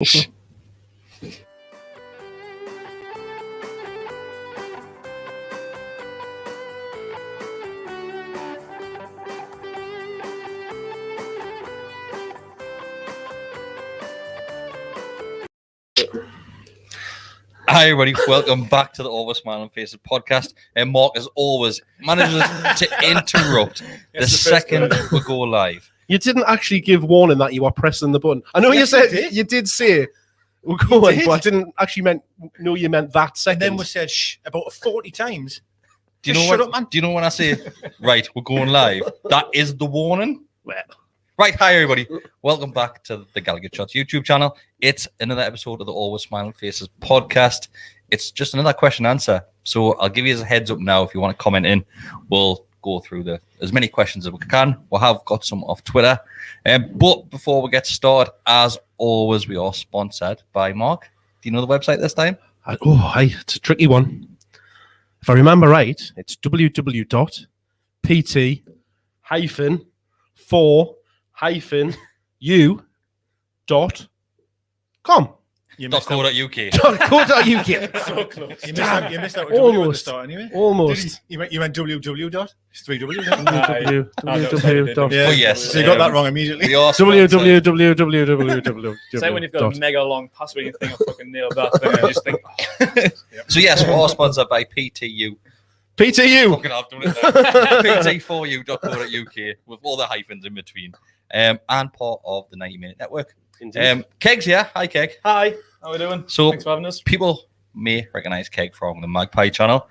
Hi everybody, welcome back to the Always Smiling Faces podcast. And Mark, as always, manages to interrupt the second we go live. You didn't actually give warning that you were pressing the button. I know you said you did say we're going, but I didn't actually know you meant that second. And then we said shh about 40 times. Do you know when I say right, we're going live? That is the warning. Well. Right, hi everybody. Welcome back to the Gallowgateshots YouTube channel. It's another episode of the Always Smiling Faces podcast. It's just another question and answer. So I'll give you a heads up now if you want to comment in. We'll go through as many questions as we can. We have got some off Twitter. But before we get started, as always, we are sponsored by Mark. Do you know the website this time? It's a tricky one. If I remember right, it's www.pt-4-u.com. .co.uk. .co.uk. So close. You missed out with Almost. W at the start anyway. Almost. You went www dot? It's 3 W. www. Yeah. Oh, yes. So you got that wrong immediately. We are sponsored. www. Say when you've got a mega long password, you think I fucking nailed that. Then you just think, So yes, we are sponsored by PTU. PTU. Fucking I've done it now. PT4u.co.uk with all the hyphens in between. And part of the 90-minute network. Keg's here. Hi, Keg. hi, how are we doing? So Thanks for having us. people may recognize Keg from the Magpie channel.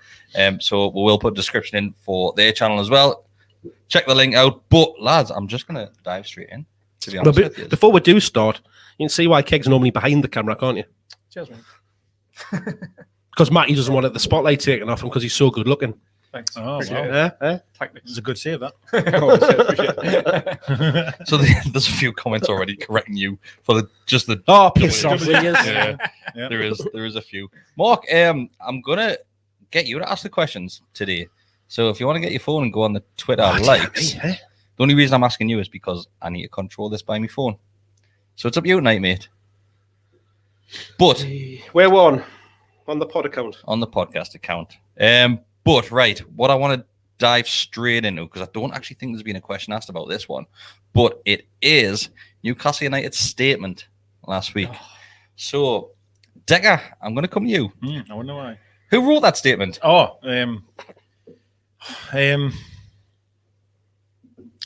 So we will put a description in for their channel as well. Check the link out. But lads, I'm just gonna dive straight in, to be honest with you. Before we do start, you can see why Keg's normally behind the camera, can't you? Cheers, mate. Because Matty doesn't want the spotlight taken off him because he's so good looking. Thanks. Oh, Appreciate wow. it. It's a good save, that. Appreciate it. So there's a few comments already correcting you for just the. Oh, piss off. Yeah, Yeah. there is a few. Mark, I'm gonna get you to ask the questions today. So if you want to get your phone and go on the Twitter likes, the only reason I'm asking you is because I need to control this by my phone. So it's up to you tonight, mate. But Where one? On the pod account. on the podcast account. But right, what I want to dive straight into, because I don't actually think there's been a question asked about this one, but it is Newcastle United's statement last week. So, Decker, I'm going to come to you. I wonder why. Who wrote that statement?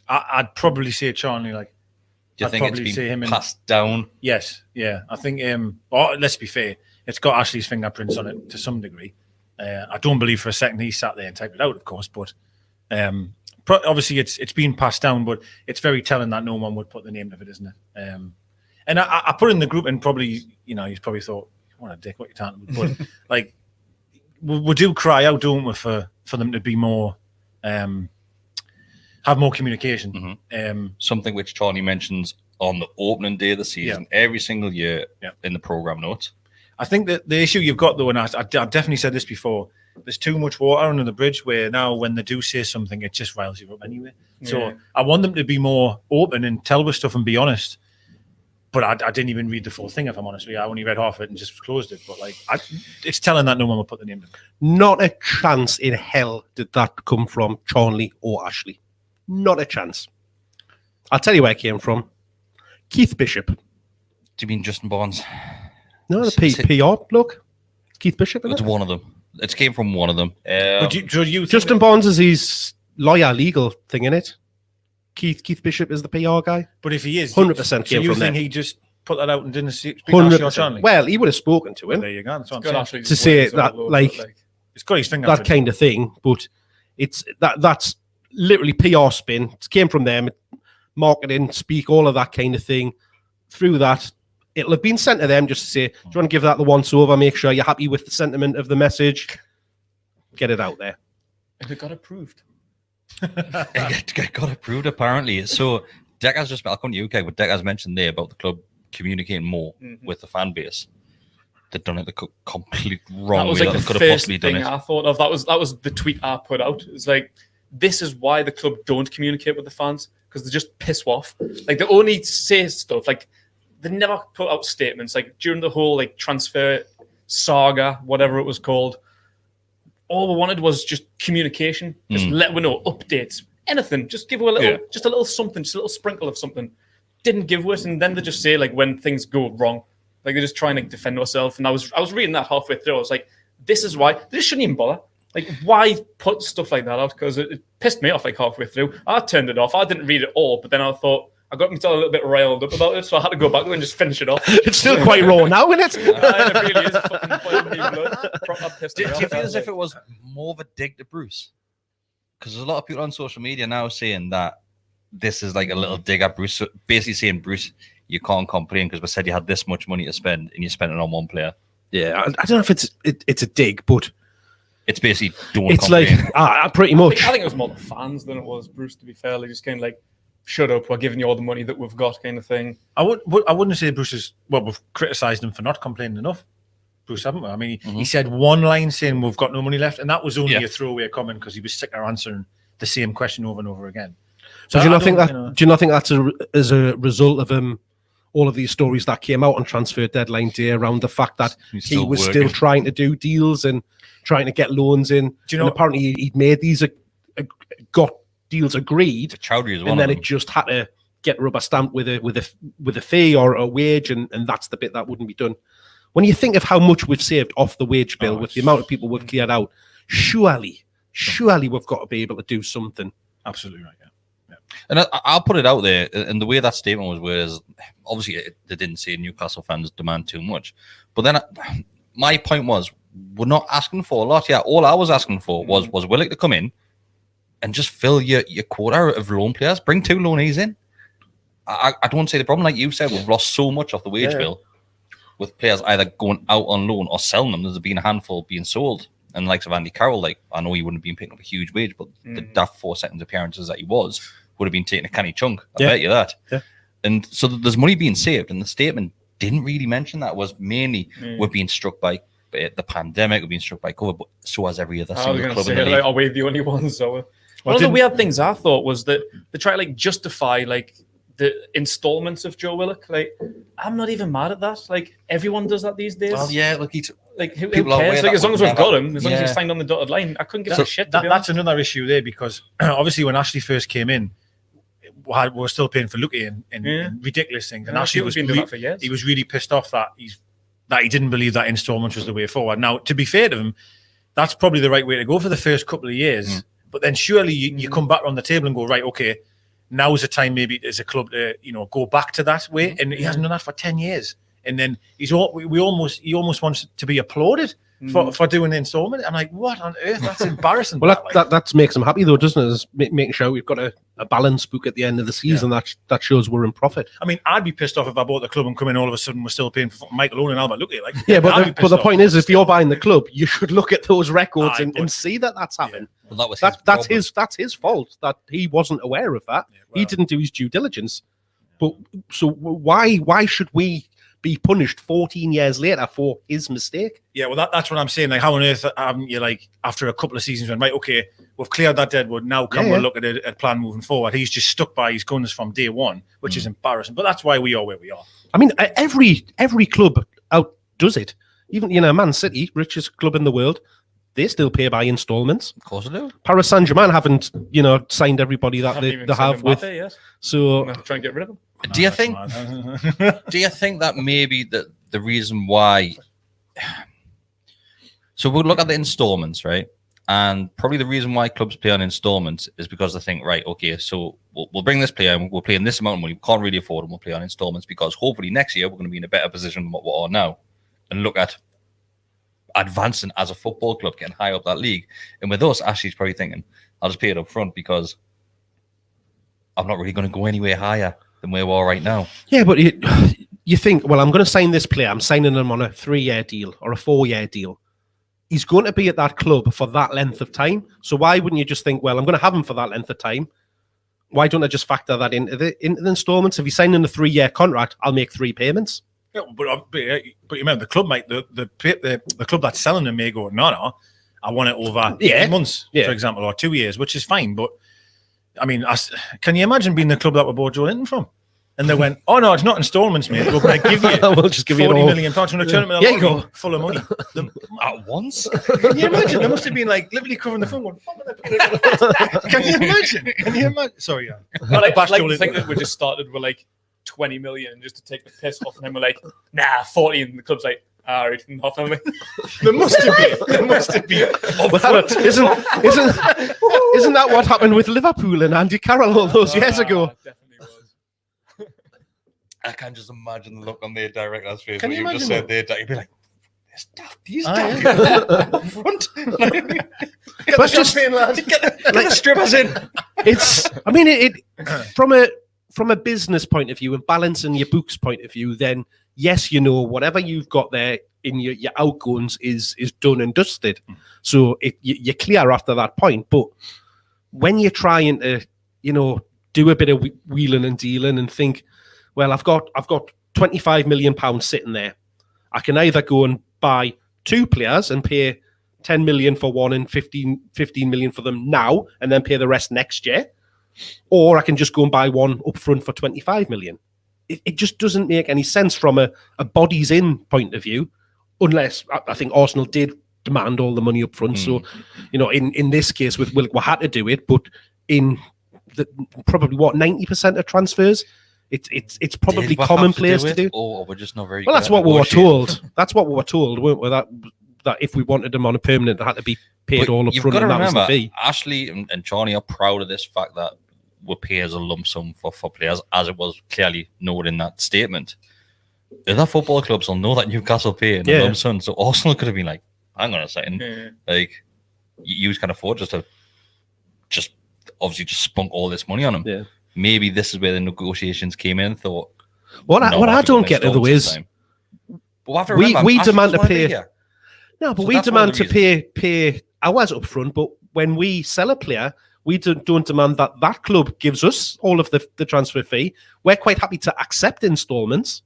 I'd probably say Charlie. Like, Do you I'd think probably it's say been him passed down? yes, yeah. I think. Let's be fair. It's got Ashley's fingerprints on it to some degree. I don't believe for a second he sat there and typed it out, of course, but obviously it's been passed down. But it's very telling that no one would put the name of it, isn't it? And I put it in the group, and probably he's probably thought, "What a dick, what you talking about?" But like, we do cry out, don't we, for them to be more, have more communication. Something which Charlie mentions on the opening day of the season every single year in the program notes. I think that the issue you've got, though, and I definitely said this before, there's too much water under the bridge where now when they do say something, it just riles you up anyway. So I want them to be more open and tell us stuff and be honest. But I didn't even read the full thing, if I'm honest with you. I only read half of it and just closed it. But like, it's telling that no one will put the name in. Not a chance in hell did that come from Charlie or Ashley. Not a chance. I'll tell you where it came from. Keith Bishop. Do you mean Justin Barnes? No, the PR look. Keith Bishop. It's one of them. It came from one of them. Do you Justin Barnes is his lawyer legal thing, in it. Keith Bishop is the PR guy. But if he is, 100% so came you from think there. he just put that out and didn't speak to Ashley or Charlie? Well, he would have spoken to him There you go. That's what Good I'm saying. Ashley's to say words that, all over, like, It's got his finger. that kind of thing. But it's that's literally PR spin. It came from them. Marketing, speak, all of that kind of thing. Through that, it'll have been sent to them just to say, do you want to give that the once over? Make sure you're happy with the sentiment of the message. Get it out there. And it got approved. It got approved, apparently. So, Decker's just, I'll come to you, okay, but Decker's mentioned there about the club communicating more with the fan base. They've done it the complete wrong That was way like that the they could have first possibly done thing it. I thought of. That was the tweet I put out. It's like, this is why the club don't communicate with the fans, because they just piss off. Like, they only say stuff like, they never put out statements. Like during the whole like transfer saga, whatever it was called, all we wanted was just communication. Just let we know updates, anything. Just give a little, just a little something, just a little sprinkle of something. Didn't give us, and then they just say like when things go wrong, like they're just trying to defend ourselves. And I was reading that halfway through. I was like, this is why they just shouldn't even bother. Like, why put stuff like that out? Because it pissed me off like halfway through. I turned it off. I didn't read it all, but then I thought I got myself a little bit riled up about it, so I had to go back and just finish it off. It's still quite raw now, isn't it? It really is. Fucking boiling me blood. Proper pissed Do me you off. feel as if it was more of a dig to Bruce? Because there's a lot of people on social media now saying that this is like a little dig at Bruce, so basically saying, Bruce, you can't complain because we said you had this much money to spend and you spent it on one player. Yeah, I don't know if it's a dig, but it's basically don't it's complain. like pretty much. I think it was more the fans than it was Bruce, to be fair. Like, just kind of like, shut up, we're giving you all the money that we've got, kind of thing. I wouldn't say Bruce is, well, we've criticised him for not complaining enough. Bruce, haven't we? I mean, he said one line saying we've got no money left, and that was only a throwaway comment because he was sick of answering the same question over and over again. So do you not think that? Do you not think that's as a result of all of these stories that came out on transfer deadline day around the fact that he was still trying to do deals and trying to get loans in? Do you know? And apparently, he'd made these, got deals agreed, Chowdhury is one and then of them. it just had to get rubber stamped with a fee or a wage, and that's the bit that wouldn't be done. When you think of how much we've saved off the wage bill with the amount of people we've cleared out, surely we've got to be able to do something. Absolutely right. And I'll put it out there, and the way that statement was worded, obviously they didn't say Newcastle fans demand too much. But then my point was, we're not asking for a lot. Yeah, all I was asking for was Willock to come in and just fill your quota of loan players. Bring 2 loanees in. I don't say the problem. Like you said, we've lost so much off the wage bill with players either going out on loan or selling them. There's been a handful being sold. And likes of Andy Carroll, like, I know he wouldn't have been picking up a huge wage, but the daft 4 seconds appearances that he would have been taking a canny chunk. I bet you that. Yeah. And so there's money being saved, and the statement didn't really mention that. It was mainly we're being struck by the pandemic, we're being struck by COVID, but so has every other single club in the league. Like, are we the only ones? So, one of the weird things I thought was that they try to like justify like the installments of Joe Willock. Like, I'm not even mad at that. Like, everyone does that these days. Well, yeah, look, like, who cares? Like, as long as we've got him, as long as he's signed on the dotted line, I couldn't give a shit. That's another issue there, because obviously when Ashley first came in, we were still paying for Lucky and ridiculous things. And Ashley was doing that for years. He was really pissed off that he didn't believe that installment was the way forward. Now, to be fair to him, that's probably the right way to go for the first couple of years. But then surely you come back on the table and go, right, okay, now is the time maybe as a club to go back to that way. And he hasn't done that for 10 years. And then he almost wants to be applauded for doing the installment. I'm like, what on earth? That's embarrassing. Well, that makes him happy though, doesn't it? Is making sure we've got a balance book at the end of the season that shows we're in profit. I mean, I'd be pissed off if I bought the club and come in all of a sudden we're still paying for Michael Owen and Albert Lucky. Like, but the point is, if you're buying the club, you should look at those records and see that that's happening. Yeah. Well, that's his fault that he wasn't aware of that. He didn't do his due diligence. But so why should we be punished 14 years later for his mistake? Yeah, well, that's what I'm saying. Like, how on earth haven't you, like, after a couple of seasons, went, right, okay, we've cleared that deadwood, now we'll look at a plan moving forward. He's just stuck by his guns from day one, which is embarrassing. But that's why we are where we are. I mean, every club out does it. Even, Man City, richest club in the world, they still pay by installments. Of course they do. Paris Saint-Germain haven't, signed everybody that they have with. Yes. So try and get rid of them. Do you think that maybe the reason why? So we'll look at the installments, right? And probably the reason why clubs play on installments is because they think, right, okay, so we'll bring this player and we'll play in this amount of money. We can't really afford them. We'll play on installments because hopefully next year we're going to be in a better position than what we are now, and look at advancing as a football club, getting high up that league. And with us, Ashley's probably thinking, I'll just pay it up front because I'm not really going to go anywhere higher than where we are right now. Yeah, but you think, well, I'm going to sign this player. I'm signing him on a 3-year deal or a 4-year deal. He's going to be at that club for that length of time. So why wouldn't you just think, well, I'm going to have him for that length of time? Why don't I just factor that into the installments? If he's signing a 3-year contract, I'll make 3 payments. Yeah, but you remember the club, mate. The club that's selling him may go, no, I want it over 8 months, for example, or 2 years, which is fine. But I mean, can you imagine being the club that we bought Joe Linton from? And they went, "Oh no, it's not installments, mate. We're going to give you We'll just give you £40 it all. million. We're going to turn them Here you go. full of money." At once? Can you imagine? They must have been like literally covering the phone. Going, Can you imagine? Can you imagine? Sorry, yeah. But I Bashed like all to in- think that we just started with like 20 million just to take the piss off, and then we're like, nah, 40, and the club's like, all right, nothing. There must have been. There must have been. Well, isn't that what happened with Liverpool and Andy Carroll all those years ago? Definitely was. I can just imagine the look on their director's face. Can What you you just imagine said there, you'd be like, "There's daft, these Ah, daft yeah. people at the front." Get But the just- champagne, lads. Get the strippers in. It's. I mean, it from a business point of view and balancing your books point of view. Then yes, whatever you've got there in your outgoings is done and dusted. So you're clear after that point. But when you're trying to, do a bit of wheeling and dealing and think, well, I've got £25 million sitting there. I can either go and buy 2 players and pay 10 million for one and 15 million for them now, and then pay the rest next year, or I can just go and buy one up front for 25 million. It just doesn't make any sense from a bodies in point of view, unless I think Arsenal did demand all the money up front. So, in this case with Willock, we had to do it, but in probably 90% of transfers, it's probably Did we have commonplace to do. Or we're just not very. Well, good that's at what we were negotiating. told. That's what we were told, weren't we? That if we wanted them on a permanent, it had to be paid But all up you've front, got to and that was remember, the fee. Ashley and Johnny are proud of this fact that we pay as a lump sum for players, as it was clearly noted in that statement. Other football clubs will know that Newcastle pay in a lump sum, so Arsenal could have been like, hang on a second, like you can afford just obviously just spunk all this money on them. Yeah. Maybe this is where the negotiations came in. Thought What I don't get though is but we have to we remember, Ashley demand to doesn't wanna be pay. here. No, but So we that's one of demand the to pay ours up front. But when we sell a player, we don't demand that club gives us all of the transfer fee. We're quite happy to accept installments,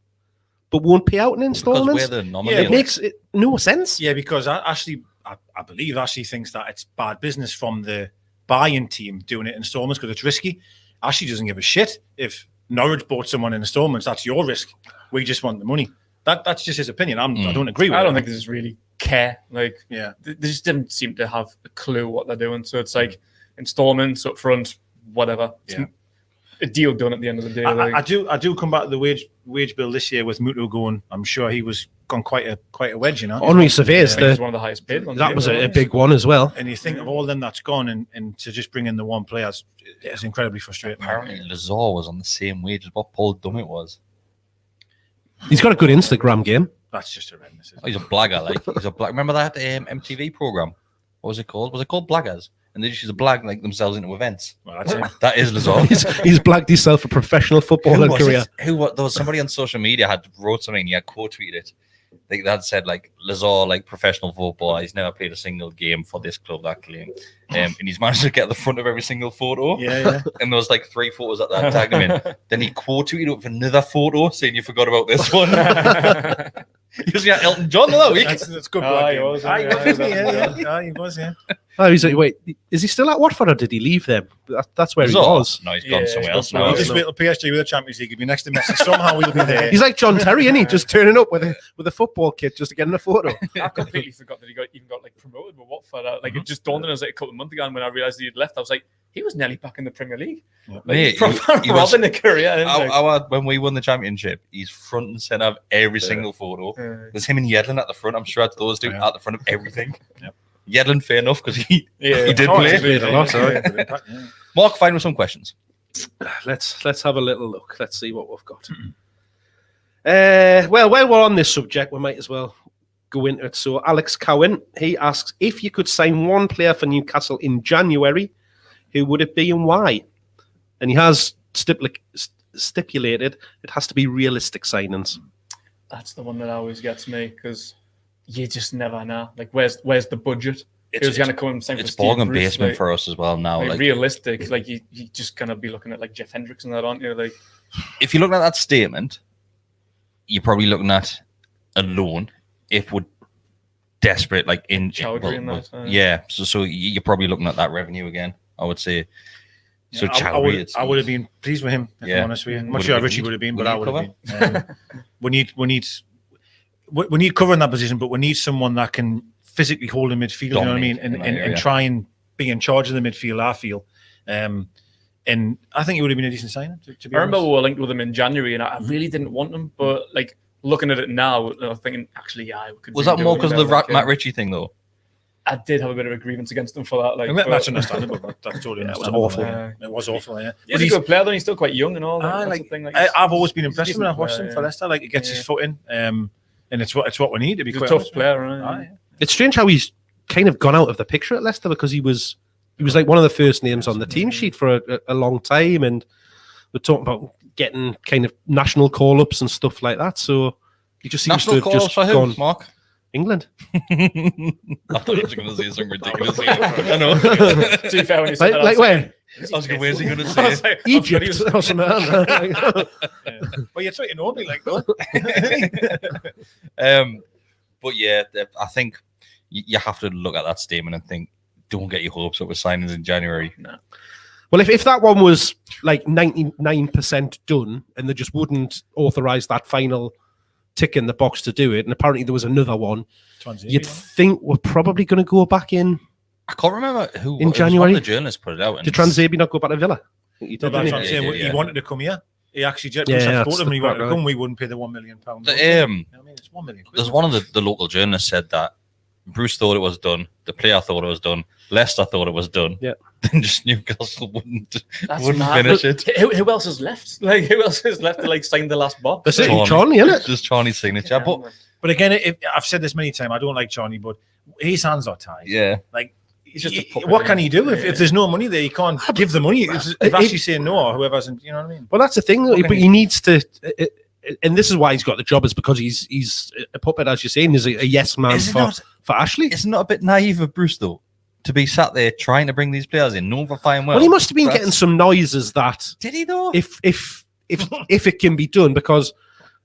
but won't pay out in Because installments. we're the It nominator. makes no sense. Yeah, because I believe Ashley thinks that it's bad business from the buying team doing it in installments because it's risky. Ashley doesn't give a shit if Norwich bought someone in installments. That's your risk. We just want the money. That's just his opinion. I don't agree with it. I don't think they just really care. Like, Yeah. they just didn't seem to have a clue what they're doing. So it's like installments up front, whatever. It's Yeah. a deal done at the end of the day. I do come back to the wage bill this year with Muto going. I'm sure he was gone quite a wedge, Henri Surveyor's I think it's one of the highest paid ones. that was a big one as well. And you think of all them that's gone, and to just bring in the one player is incredibly frustrating. Apparently, Lazar was on the same wage as what Paul Dummett was. He's got a good Instagram game. That's just horrendous. Isn't Oh, he's a blagger, like he's a blag. Remember that MTV program? What was it called? Was it called Blaggers? And they just used to blag like themselves into events. Well, that's it. That is Lazar. He's blagged himself a professional footballing career. There was somebody on social media had wrote something. He had quote tweeted it. Like that said, like Lazar, like professional footballer. He's never played a single game for this club, that claim. And he's managed to get the front of every single photo. Yeah. And there was like 3 photos that tagged him in. Then he quote tweeted up another photo saying you forgot about this one. He was at Elton John the other week. That's good. Oh, blood he game. was, Ah, he yeah, was, yeah, yeah. yeah. He was, yeah. Oh, he's like, wait, is he still at Watford or did he leave them? That's where he Lazar? was. No, he's gone Yeah, somewhere he's else gone now. You just wait till PSG with the Champions League. He'll be next to Messi. Somehow he'll be there. He's like John Terry, isn't he? Just turning up with a football kit just to get in a photo. I completely forgot that he even got like promoted with Watford. Like it just dawned on us like a couple of months ago, and when I realised he had left, I was like, he was nearly back in the Premier League. Like, Mate, proper he was- robbing a career. isn't it? When we won the championship, he's front and center of every single photo. Yeah. There's him and Yedlin at the front. I'm sure it's those two Yeah. at the front of everything. Yep. Yedlin, fair enough, because he did Oh, play. he's played a lot, yeah. Mark, find us some questions. Let's have a little look. Let's see what we've got. Well, while we're on this subject, we might as well go into it. So Alex Cowan, he asks, if you could sign one player for Newcastle in January, who would it be and why? And he has stipulated it has to be realistic signings. That's the one that always gets me because you just never know. Like, where's the budget? Who's going to come and sign for It's Steve bargain Bruce? basement Like, for us as well now. Like, realistic, like you just gonna be looking at like Jeff Hendricks and that, aren't you? Like, if you're looking at that statement, you're probably looking at a loan if we're desperate, like in Chowdhury and that, yeah. So you're probably looking at that revenue again. I would say. So I would have been pleased with him, if I'm honest with you. I'm not sure how Richie would have been, but I would have been. We need cover in that position, but we need someone that can physically hold in midfield, you know what I mean? And try and be in charge of the midfield, I feel. And I think it would have been a decent signing, to be honest. I remember we were linked with him in January, and I really didn't want him, but like looking at it now, I'm thinking, actually, yeah, we could. Was that more because of the Matt Ritchie thing, though? I did have a bit of a grievance against him for that. Like, that's understandable. That's totally understandable. It was awful. It was awful, yeah. He's a good player, though. He's still quite young and all. I've always been impressed when I've watched him for Leicester. Like, he gets his foot in, and it's what we need to be. He's a tough player, right? It's strange how he's kind of gone out of the picture at Leicester, because he was like one of the first names on the team sheet for a long time, and we're talking about getting kind of national call-ups and stuff like that. So he just seems to have just gone. Mark? England. I thought you were going to say something ridiculous. I know. To be fair, when you said that, like where? I was going, where's he going to say? Like, Egypt or something. Well, you're trying to know me, like, though. But yeah, I think you have to look at that statement and think, don't get your hopes up with signings in January. No. Well, if that one was like 99% done and they just wouldn't authorise that final tick in the box to do it, and apparently there was another one, you'd think we're probably going to go back in. I can't remember who in January. The journalists put it out. Did Transabi not go back to Villa? He wanted to come here. He actually he wanted to come. We wouldn't pay the £1 million. It's £1 million. There's one of the local journalists said that Bruce thought it was done. The player thought it was done. Leicester thought it was done. Yeah. Then just Newcastle wouldn't finish it. Who else has left? Like, who else has left to like sign the last box? That's it. Charney, isn't it? Just Charney's signature. But again, I've said this many times. I don't like Charney, but his hands are tied. Yeah. Like, what can he do if there's no money there? He can't give the money. If actually saying no, or whoever's, you know what I mean? Well, that's the thing. But he needs to. And this is why he's got the job, is because he's a puppet, as you're saying. He's a yes man for Ashley. Isn't it a bit naive of Bruce, though, to be sat there trying to bring these players in, knowing for fine well? Well, he must have been getting some noises that. Did he, though? If it can be done, because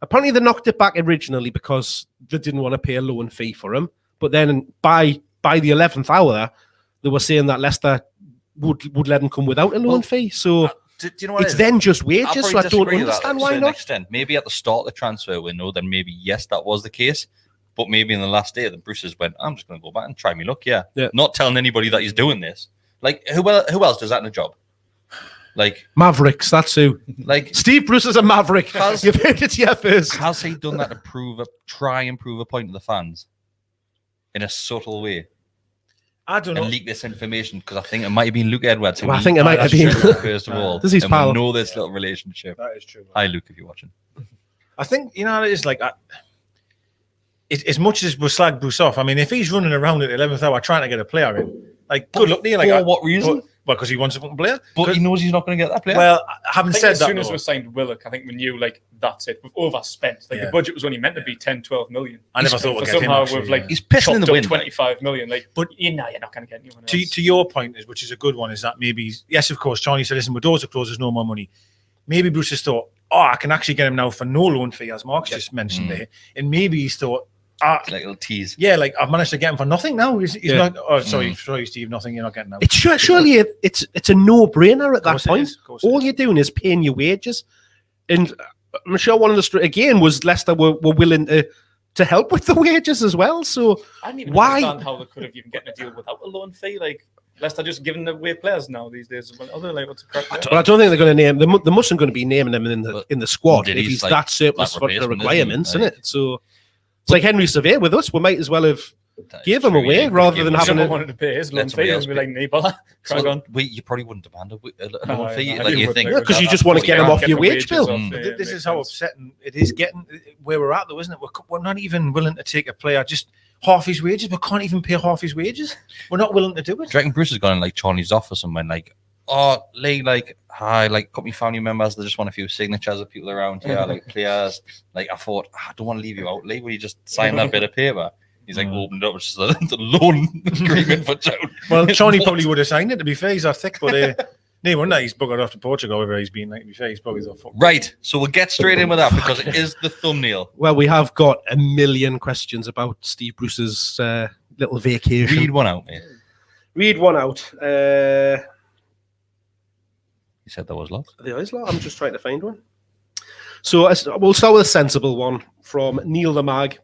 apparently they knocked it back originally because they didn't want to pay a loan fee for him. But then by the 11th hour, they were saying that Leicester would let him come without a loan fee. So. Do you know what it's then just wages, so I don't understand why not. Extent. Maybe at the start of the transfer window, then maybe yes, that was the case. But maybe in the last day, the Bruce's went, I'm just going to go back and try me luck. Yeah, not telling anybody that he's doing this. Like, who else does that in a job? Like Mavericks, that's who. Like Steve Bruce is a Maverick. You've heard it here first. Has he done that to try and prove a point to the fans in a subtle way? I don't know. And leak this information, because I think it might have been Luke Edwards. Well, I think it might have been. First of all, this is and pal. we know this little relationship. That is true. Hi, Luke, if you're watching. I think, you know, it's like, as much as we slag Bruce off, I mean, if he's running around at the 11th hour trying to get a player in, like, good luck to you. Like, for what reason? Well, because he wants a fucking player. But he knows he's not going to get that player. Well, having said that, as soon as we signed Willock, I think we knew, like, that's it. We've overspent. Like, the budget was only meant to be 10, 12 million. I never thought we'd get him, actually. We've, like, he's pissing in the wind. 25 million. Like, but you're not going to get anyone else. To your point, which is a good one, is that maybe, yes, of course, Charlie said, listen, with doors are closed, there's no more money. Maybe Bruce has thought, I can actually get him now for no loan fee, as Mark's just mentioned there. And maybe he's thought, like a little tease. Yeah, like, I've managed to get him for nothing now. He's not. Oh, sorry, Steve, nothing. You're not getting that. It's surely it's a no-brainer at that point. All you're doing is paying your wages, and I'm sure one of the again was Leicester were willing to help with the wages as well. So I didn't even understand how they could have even gotten a deal without a loan fee. Like, Leicester just giving away players now these days. Other like what's the crack? Well, I don't think they're going to name. They mustn't going to be naming them in the squad if he's like, that surplus for the requirements, isn't it? So. It's like Henry Surveyor with us. We might as well have gave him away rather than having wanted to pay his loan fee and be like, Neighbour, crack on. You probably wouldn't demand a loan fee. Like you think, because you just want to get him off your wage bill. This is how upsetting it is getting where we're at, though, isn't it? We're not even willing to take a player just half his wages. We can't even pay half his wages. We're not willing to do it. Do you reckon Bruce has gone in like Charlie's office and went like, oh, Lee, like, hi, like, got me family members. They just want a few signatures of people around here, like players. Like, I thought, I don't want to leave you out, Lee. Will you just sign that bit of paper? He's like, opened it up, it's just the loan agreement for Joe. Well, Johnny probably would have signed it, to be fair. He's that thick, but no wonder he's buggered off to Portugal, wherever he's been. Like, to be fair, he's probably the fuck. Right, so we'll get straight in with that because it is the thumbnail. Well, we have got a million questions about Steve Bruce's little vacation. Read one out, mate. Read one out. You said there was lots. There is lot. I'm just trying to find one. So we'll start with a sensible one from Neil the Mag.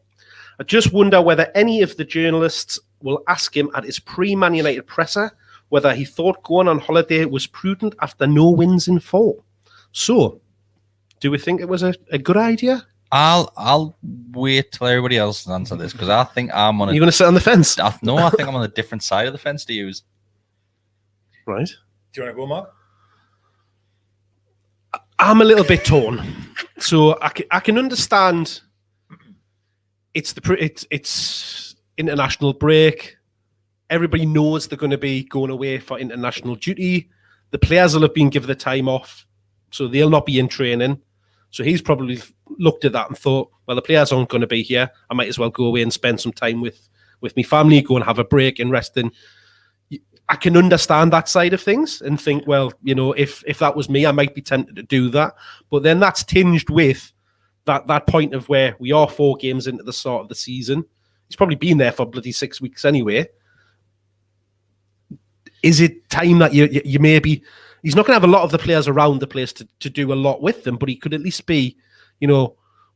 I just wonder whether any of the journalists will ask him at his pre-Man United presser whether he thought going on holiday was prudent after no wins in 4. So, do we think it was a good idea? I'll wait till everybody else answer this because I think I'm on. You're going to sit on the fence? No, I think I'm on a different side of the fence to use. Right. Do you want to go, Mark? I'm a little bit torn. So I can understand. It's international break. Everybody knows they're going to be going away for international duty. The players will have been given the time off, so they'll not be in training. So he's probably looked at that and thought, well, the players aren't going to be here. I might as well go away and spend some time with my family, go and have a break and rest. And I can understand that side of things and think, well, if that was me, I might be tempted to do that. But then that's tinged with that point of where we are 4 games into the start of the season. He's probably been there for bloody 6 weeks anyway. Is it time that you maybe... He's not going to have a lot of the players around the place to do a lot with them, but he could at least be,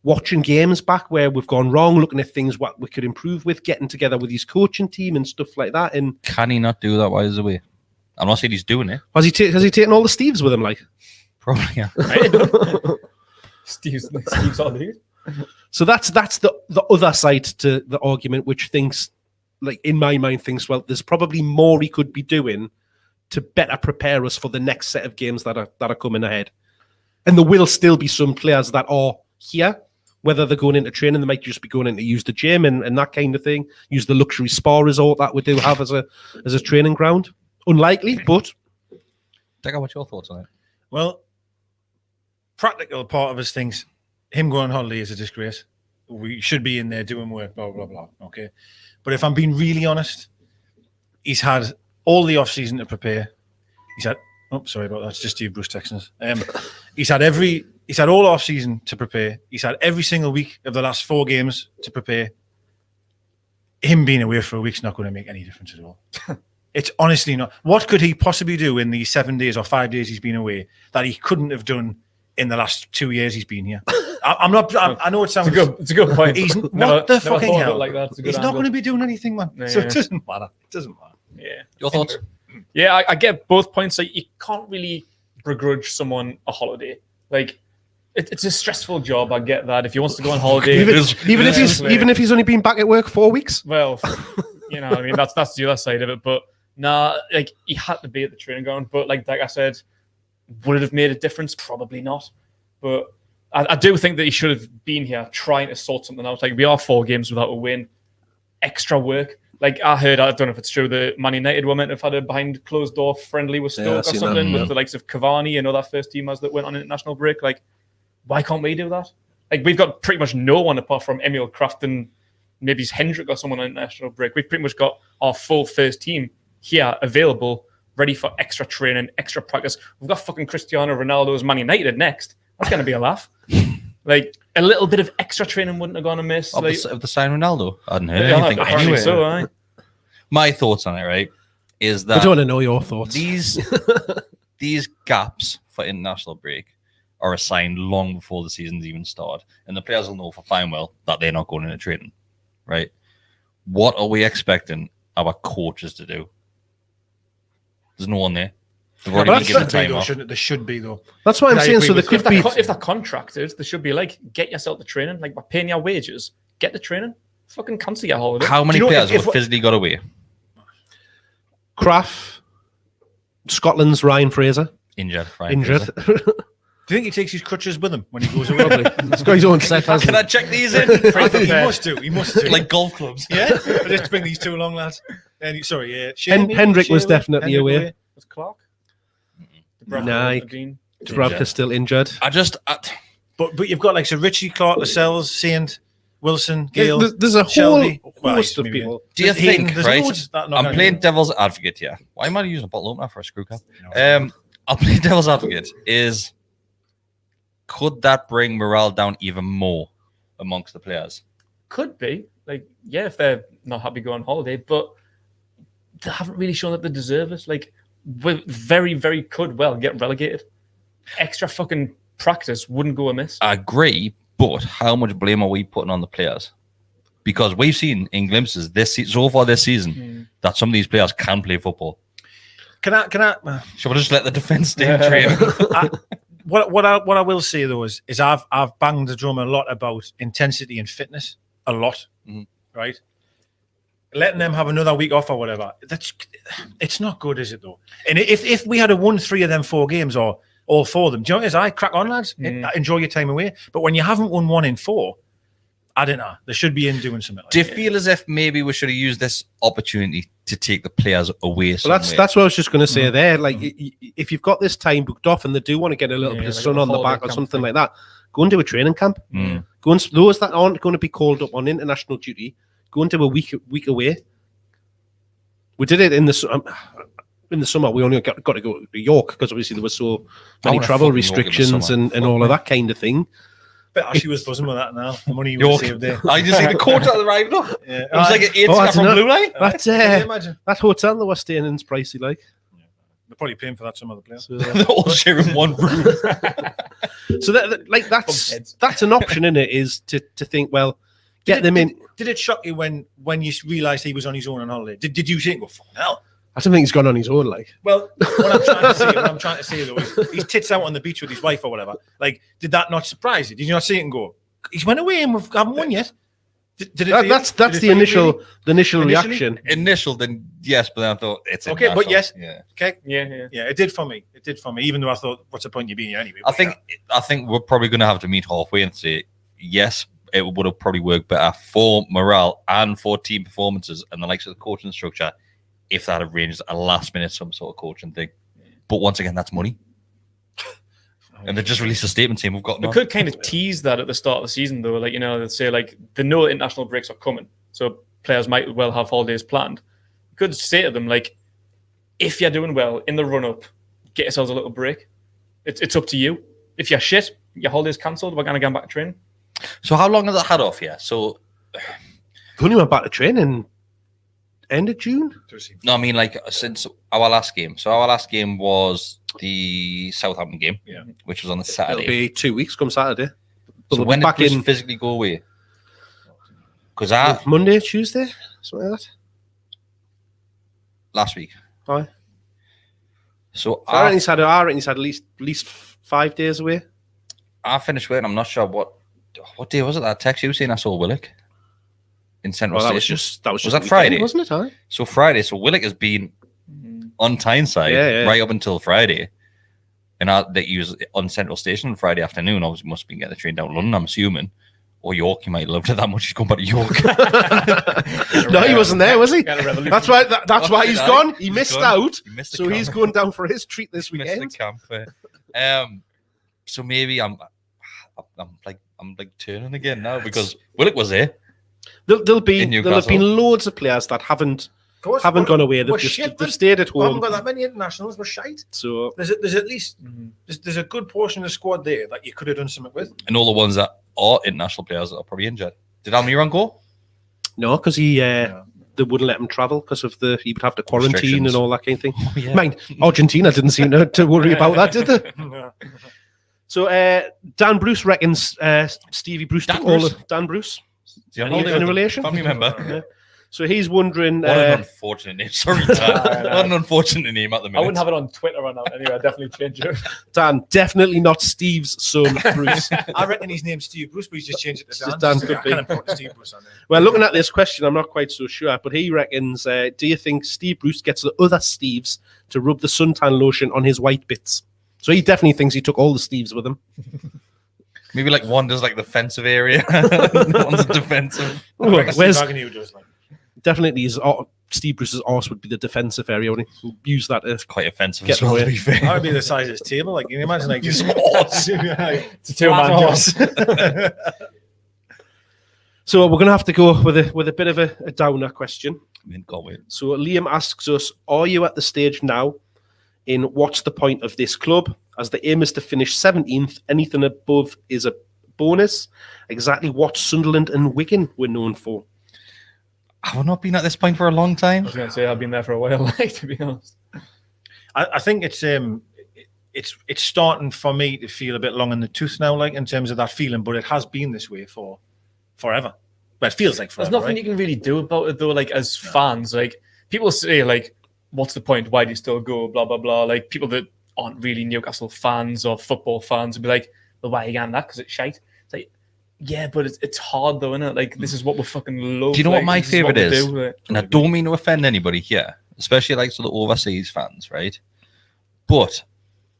watching games back where we've gone wrong, looking at things what we could improve with, getting together with his coaching team and stuff like that. And can he not do that while he's away? I'm not saying he's doing it. Has he taken all the Steves with him? Like, probably, yeah. Steve's all dude. So that's the other side to the argument, which thinks, like in my mind, thinks, well, there's probably more he could be doing to better prepare us for the next set of games that are coming ahead. And there will still be some players that are here, whether they're going into training, they might just be going in to use the gym and that kind of thing, use the luxury spa resort that we do have as a training ground. Unlikely, but... Decker, what's your thoughts on it? Well, practical part of us thinks him going on holiday is a disgrace. We should be in there doing work, blah, blah, blah. Okay. But if I'm being really honest, he's had all the off-season to prepare. He's had... Oh, sorry about that. It's just you, Bruce Texans. He's had all off-season to prepare. He's had every single week of the last 4 games to prepare. Him being away for a week's not going to make any difference at all. It's honestly not. What could he possibly do in the 7 days or 5 days he's been away that he couldn't have done in the last 2 years he's been here? I know it sounds... It's a good point. What the fucking hell? Like that. He's not going to be doing anything, man. Yeah. So it doesn't matter. It doesn't matter. Yeah. Your thoughts? Yeah, I get both points. Like, you can't really begrudge someone a holiday. Like, it's a stressful job. I get that. If he wants to go on holiday, even if he's only been back at work 4 weeks. Well, I mean, that's the other side of it. But nah, like, he had to be at the training ground. But like I said, would it have made a difference? Probably not. But I do think that he should have been here trying to sort something out. Like, we are 4 games without a win. Extra work. Like, I heard, I don't know if it's true, the Man United were meant to have had a behind closed door friendly with Stoke or something with the likes of Cavani and other first teamers that went on international break. Like, why can't we do that? Like, we've got pretty much no one apart from Emil Kraft and maybe Hendrick or someone on international break. We've pretty much got our full first team here available, ready for extra training, extra practice. We've got fucking Cristiano Ronaldo's Man United next. That's going to be a laugh. Like, a little bit of extra training wouldn't have gone amiss. Of the sign Ronaldo? I hadn't heard anything apparently anyway. So, right? My thoughts on it, right, is that... I don't want to know your thoughts. These gaps for international break are assigned long before the season's even started. And the players will know for fine well that they're not going into training, right? What are we expecting our coaches to do? There's no one there. They've already been given time off. There should be, though. That's what I'm saying. So there could be... If they're contracted, there should be like, get yourself to training. Like, we're paying your wages. Get the training. Fucking cancel your holiday. How many players have physically got away? Kraft, Scotland's Ryan Fraser. Injured. Do you think he takes his crutches with him when he goes away? He's got his own set. Can I check these in? I think he must do. Like golf clubs. Yeah. Let's bring these 2 along, lads. Hendrick was definitely away. Was Clark? Nah, Dubravka's still injured. But you've got like so Richie, Clark, Lascelles, Saint, Wilson, Gale. There's a Shelby, whole host of people. Do you think, right? I'm I'm playing devil's advocate here. Why am I using a bottle opener for a screw cap? I'll play devil's advocate. Could that bring morale down even more amongst the players? Could be. Like, yeah, if they're not happy going on holiday, but they haven't really shown that they deserve it. Like, we very, very could well get relegated. extra fucking practice wouldn't go amiss. I agree, but how much blame are we putting on the players? Because we've seen in glimpses so far this season that some of these players can play football. Can I? Shall we just let the defence stay in training? What I will say though is I've banged the drum a lot about intensity and fitness a lot, right? Letting them have another week off or whatever, it's not good, is it though? And if we had won 3 of them 4 games or all 4 of them, do you know what it is? I crack on, lads. Enjoy your time away. But when you haven't won 1 in 4, I don't know. They should be in doing something. Do you feel as if maybe we should have used this opportunity to take the players away? Well, that's what I was just going to say there. Like, if you've got this time booked off and they do want to get a little bit of sun on the back or something like that, go and do a training camp. Go and those that aren't going to be called up on international duty, go and do a week away. We did it in the summer. We only got to go to York because obviously there were so many travel restrictions and all of that kind of thing. But Ashley was buzzing with that now. The money you would saved there. I just see the court at the arrival. Yeah. It was like an 8 from Blue Line. That hotel that we're staying in is pricey, like. They're probably paying for that, some other players. So, they're all sharing one room. So that's an option in it, is to think, well, get them in. Did it shock you when you realised he was on his own on holiday? Did you think, well, fuck hell? I don't think he's gone on his own, like. Well, what I'm trying to say though is he's tits out on the beach with his wife or whatever. Like, did that not surprise you? Did you not see it and go, he's went away and we haven't won yet? That's the initial reaction. Initial, then yes, but then I thought it's okay, but yes, yeah, okay, yeah. It did for me. Even though I thought, what's the point you being here anyway? I think we're probably going to have to meet halfway and say yes. It would have probably worked better for morale and for team performances and the likes of the coaching structure if that arranged a last minute some sort of coaching thing. But once again, that's money. And they just released a statement saying we've got We could kind of tease that at the start of the season, though. Like, they'd say, like, they know international breaks are coming, so players might well have holidays planned. You could say to them, like, if you're doing well in the run-up, get yourselves a little break. It's up to you. If you're shit, your holiday's cancelled, we're going to go back to training. So how long has that had off here? So we only went back to training end of June? No, I mean, like, since our last game. So our last game was the Southampton game, which was on the Saturday. It'll be 2 weeks come Saturday. So when did Bruce physically go away? Because Monday, Tuesday, something like that. Last week. Aye. So I reckon he's had at least 5 days away. I finished work and I'm not sure what day was it that I texted you saying I saw Willock in Central Station? Was that Friday? Wasn't it? Aye. So Friday. So Willock has been on Tyneside right up until Friday. And that he was on Central Station on Friday afternoon. Obviously must be getting the train down to London, I'm assuming. Or York, you might have loved it that much. He's going back to York. No, he wasn't there, was he? That's why. That's why he's gone. He missed out. So he's going down for his treat this weekend. Missed the camp. So maybe I'm like turning again now because Willock was there. There'll have been loads of players that haven't gone away. They've stayed at home. We haven't got that many internationals. We're shite. So there's at least there's a good portion of the squad there that you could have done something with. And all the ones that are international players that are probably injured. Did Almiron go? No, because they wouldn't let him travel because of he would have to quarantine and all that kind of thing. Oh, yeah. Mind, Argentina didn't seem to worry about that, did they? No. So Dan Bruce reckons Stevie Bruce took all of Dan Bruce. In relation? Family member. Yeah. So he's wondering. What an unfortunate name. Sorry, Dan. What an unfortunate name at the minute. I wouldn't have it on Twitter right now. Anyway, I'd definitely change it. Dan, definitely not Steve's son, Bruce. I reckon his name's Steve Bruce, but he's just changed it to Dan. Dan could be. I put Steve Bruce on there. Well, looking at this question, I'm not quite so sure, but he reckons, do you think Steve Bruce gets the other Steves to rub the suntan lotion on his white bits? So he definitely thinks he took all the Steves with him. Maybe like one does like the defensive area, one's defensive. Definitely Steve Bruce's arse would be the defensive area. When he use that. It's quite offensive as well, to be fair. That would be the size of this table. Like, can you imagine like just it's a two-man horse. So we're going to have to go with a bit of a downer question. Go with. So Liam asks us, are you at the stage now in what's the point of this club? As the aim is to finish 17th, anything above is a bonus. Exactly what Sunderland and Wigan were known for. I've not been at this point for a long time. I was going to say I've been there for a while, like, to be honest. I think it's it's starting for me to feel a bit long in the tooth now, like in terms of that feeling. But it has been this way for forever. But it feels like forever. There's nothing right? you can really do about it though. Like as fans, like people say, like, what's the point? Why do you still go? Blah blah blah. Like people that aren't really Newcastle fans or football fans would be like, well, why are you getting that? Because it's shite. It's like, yeah, but it's hard though, isn't it? Like this is what we fucking love. Do you know what my favourite is? Like. And I don't mean to offend anybody here, especially like to the overseas fans, right? But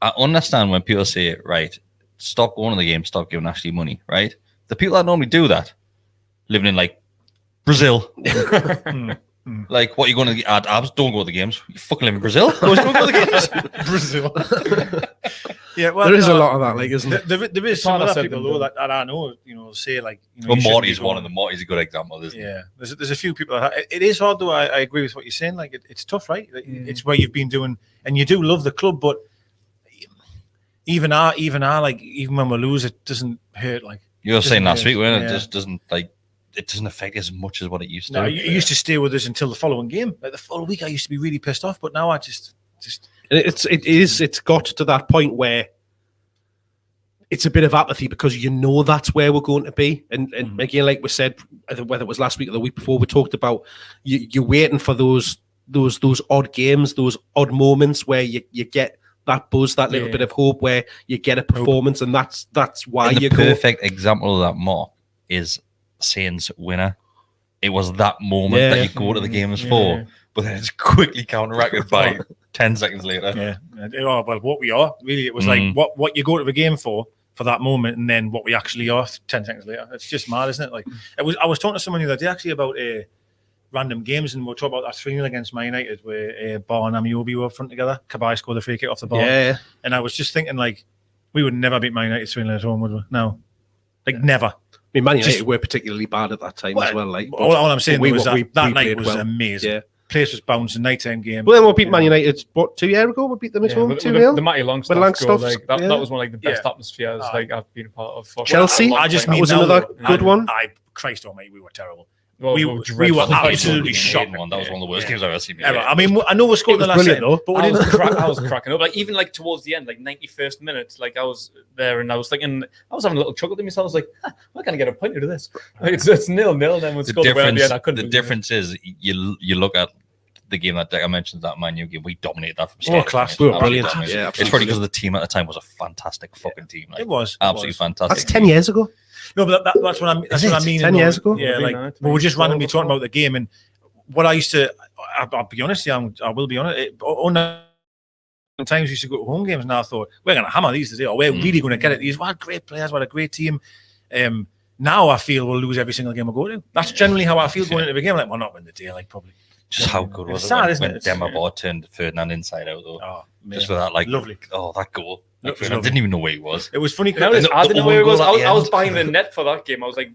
I understand when people say, right, stop going to the game, stop giving Ashley money, right? The people that normally do that, living in like Brazil. Like, what, you're going to add abs? Don't go to the games. You fucking live in Brazil? Don't go to the games. Brazil. Yeah, well, there is a lot of that, like, isn't there? There is some other people though that I know, say like. Well, Morty's one of them. Morty's a good example, isn't he? Yeah, there's a few people. It is hard though. I agree with what you're saying. Like, it's tough, right? It's where you've been doing, and you do love the club, but even like even when we lose, it doesn't hurt. Like you were saying last week, when it just doesn't like. It doesn't affect as much as what it used to. No, it used to stay with us until the following game. Like the following week, I used to be really pissed off, but now I just. It's got to that point where it's a bit of apathy because you know that's where we're going to be, and again, like we said, whether it was last week or the week before, we talked about you're waiting for those odd games, those odd moments where you get that buzz, that little bit of hope, where you get a performance, and that's why you go. The perfect example of that, Mark, is Saints winner. It was that moment that you go to the games for, but then it's quickly counteracted by 10 seconds later. Yeah. Oh, well, what we are really, it was like what you go to the game for that moment, and then what we actually are 10 seconds later. It's just mad, isn't it? Like I was talking to someone the other day actually about random games, and we'll talk about that 3-0 against Man United where Bar and Amiobi were up front together. Cabai scored the free kick off the bar. Yeah. And I was just thinking, like, we would never beat Man United 3-0 at home, would we? No. Like, never. I mean, Man United were particularly bad at that time as well. Like, all I'm saying was that we night was well. amazing. Yeah. Place was bouncing, nighttime game. Well, then we beat Man United, what, 2 years ago? We beat them at home 2-0? The Matty Longstaff goal, like, that was one of like, the best atmospheres like I've been a part of. For Chelsea, I just that was another good one. Christ almighty, we were terrible. Well, we were absolutely shocked. That was one of the worst games I've ever seen. I mean, I know we scored the last set, but we didn't. I was cracking up. Like even like towards the end, like 91st minute, like I was there and I was thinking, I was having a little chuckle to myself. I was like, I'm gonna get a point out of this. Like, it's 0-0. And then when scored the difference is you look at the game that I mentioned, that Man U game, we dominated that from start. Class. We were brilliant. Yeah, it's probably because the team at the time was a fantastic fucking team. Like, it was absolutely fantastic. That's 10 years ago. No, but that's what I mean. That's what I mean. 10 years ago. Yeah, like we were just randomly talking about the game, and what I used to. I'll be honest, I will be honest. Times we used to go to home games, and I thought we're going to hammer these today, or we're really going to get it. These were great players, what a great team. Now I feel we'll lose every single game we go to. That's generally how I feel going into the game. Like, we're not win the day, like probably. Just how good was it? Sad, isn't it? Demba turned Ferdinand inside out though. Oh, just for that, like, lovely. Oh, that goal. Like, I didn't even know where he was. It was funny. I didn't know where he was. I was buying the net for that game. I was like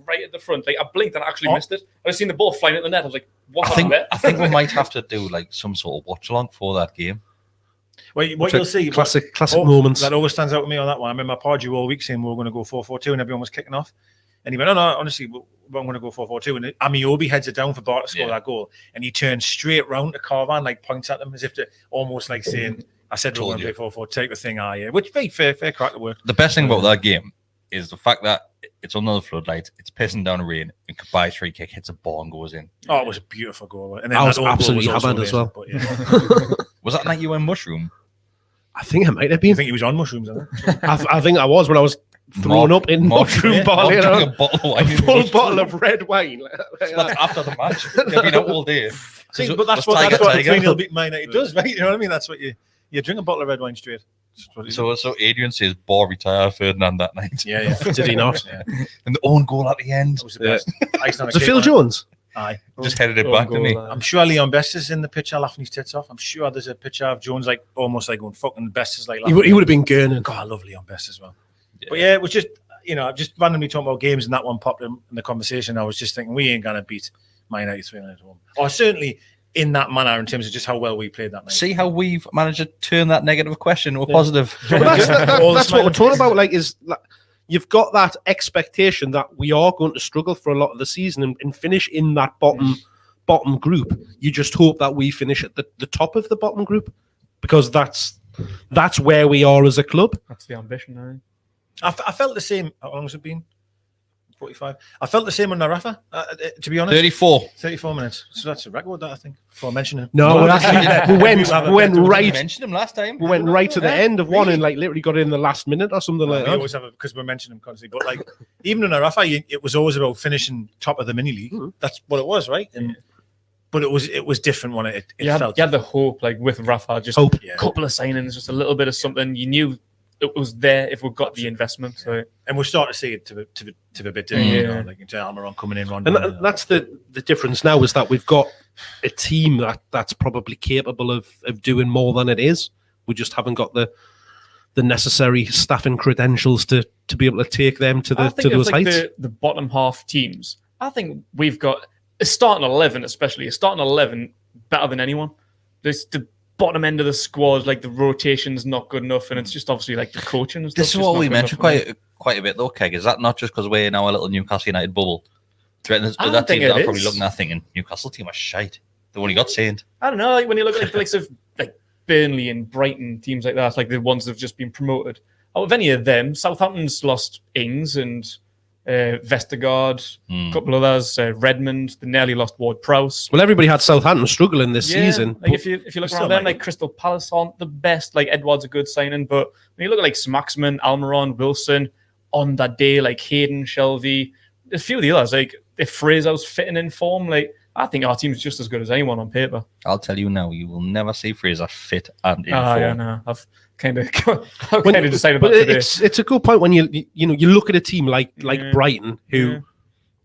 right at the front. Like I blinked and I actually missed it. I was seeing the ball flying at the net. I was like, what? I think we might have to do like some sort of watch along for that game. Well, what you'll see, classic moments. That always stands out to me on that one. I remember Pardew all week saying we were going to go 4-4-2 and everyone was kicking off. And he went, no, honestly, I'm going to go 4-4-2. And Amiobi heads it down for Bart to score that goal. And he turns straight round to Carvan, like points at them as if to almost like saying, I said we're going to play 4-4, take the thing, which very fair crack to work. The best thing about that game is the fact that it's under the floodlights, it's pissing down rain, and Kabai's free kick hits a ball and goes in. Oh, it was a beautiful goal. And then I was absolutely hammered as well. But, yeah. Was that night you were in Mushroom? I think it might have been. I think he was on mushrooms, I think I was when I was thrown up in mushroom bar. A full bottle of red wine. That's after the match. You've been out all day. See, but that's what the 3-0 beat Man United does, right? You know what I mean? That's what you drink a bottle of red wine straight. So Adrian says Bar retired Ferdinand that night. Yeah. Did he not? Yeah. And the own goal at the end. That was the best. Was it Phil Jones? Aye. Just headed it back to me. I'm sure Leon Best is in the picture laughing his tits off. I'm sure there's a picture of Jones like almost like going fucking Best is like laughing. He would have been gurning. God, I love Leon Best as well. Yeah. But yeah, it was just, just randomly talking about games and that one popped in the conversation. I was just thinking we ain't going to beat Man United 3-0 at home. Or certainly in that manner in terms of just how well we played that night. See how we've managed to turn that negative question into a positive. That's what we're talking about. Like, you've got that expectation that we are going to struggle for a lot of the season and finish in that bottom group. You just hope that we finish at the top of the bottom group because that's that's where we are as a club. That's the ambition, I think. I felt the same. How long has it been? 45. I felt the same on Rafa, to be honest. 34 minutes. So that's a record, that I think, before mentioning him. No, we went right. Mentioned him last time. We went right to the end of one and like literally got it in the last minute or something like We that. always have it because we're mentioning him constantly. But like, even on Rafa, it was always about finishing top of the mini league. That's what it was, right? But it was different when it felt. You had the hope, like with Rafa, just Hope. a couple of signings, just a little bit of something. You knew it was there if we got the investment. So. And we're starting to see it to a bit different. You know, like Almiron coming in, And that's the difference now is that we've got a team that's probably capable of doing more than it is. We just haven't got the necessary staff and credentials to be able to take them to those heights. The bottom half teams. I think we've got a starting 11, especially a starting 11 better than anyone. There's the bottom end of the squad, like the rotation's not good enough, and it's just obviously like the coaching and stuff. This is what we mentioned quite a bit though, Keg. Is that not just because we're in our little Newcastle United bubble? I That don't think team that it are probably is. looking at thinking Newcastle team are shite. They've only got Saint. I don't know, like when you look at like the likes of like Burnley and Brighton, teams like that, like the ones that have just been promoted. Out of any of them, Southampton's lost Ings and Vestergaard, a couple of others, Redmond, they nearly lost Ward-Prowse. Well, everybody had Southampton struggling this season. Like if you look around them, like Crystal Palace aren't the best. Like Edward's a good signing, but when you look at like Smaxman, Almiron, Wilson, on that day, like Hayden, Shelby, a few of the others, like if Fraser's fitting in form, like I think our team's just as good as anyone on paper. I'll tell you now, you will never see Fraser fit and in form. Yeah, no, I've kind of decided but that today. it's a good point when you look at a team like Brighton who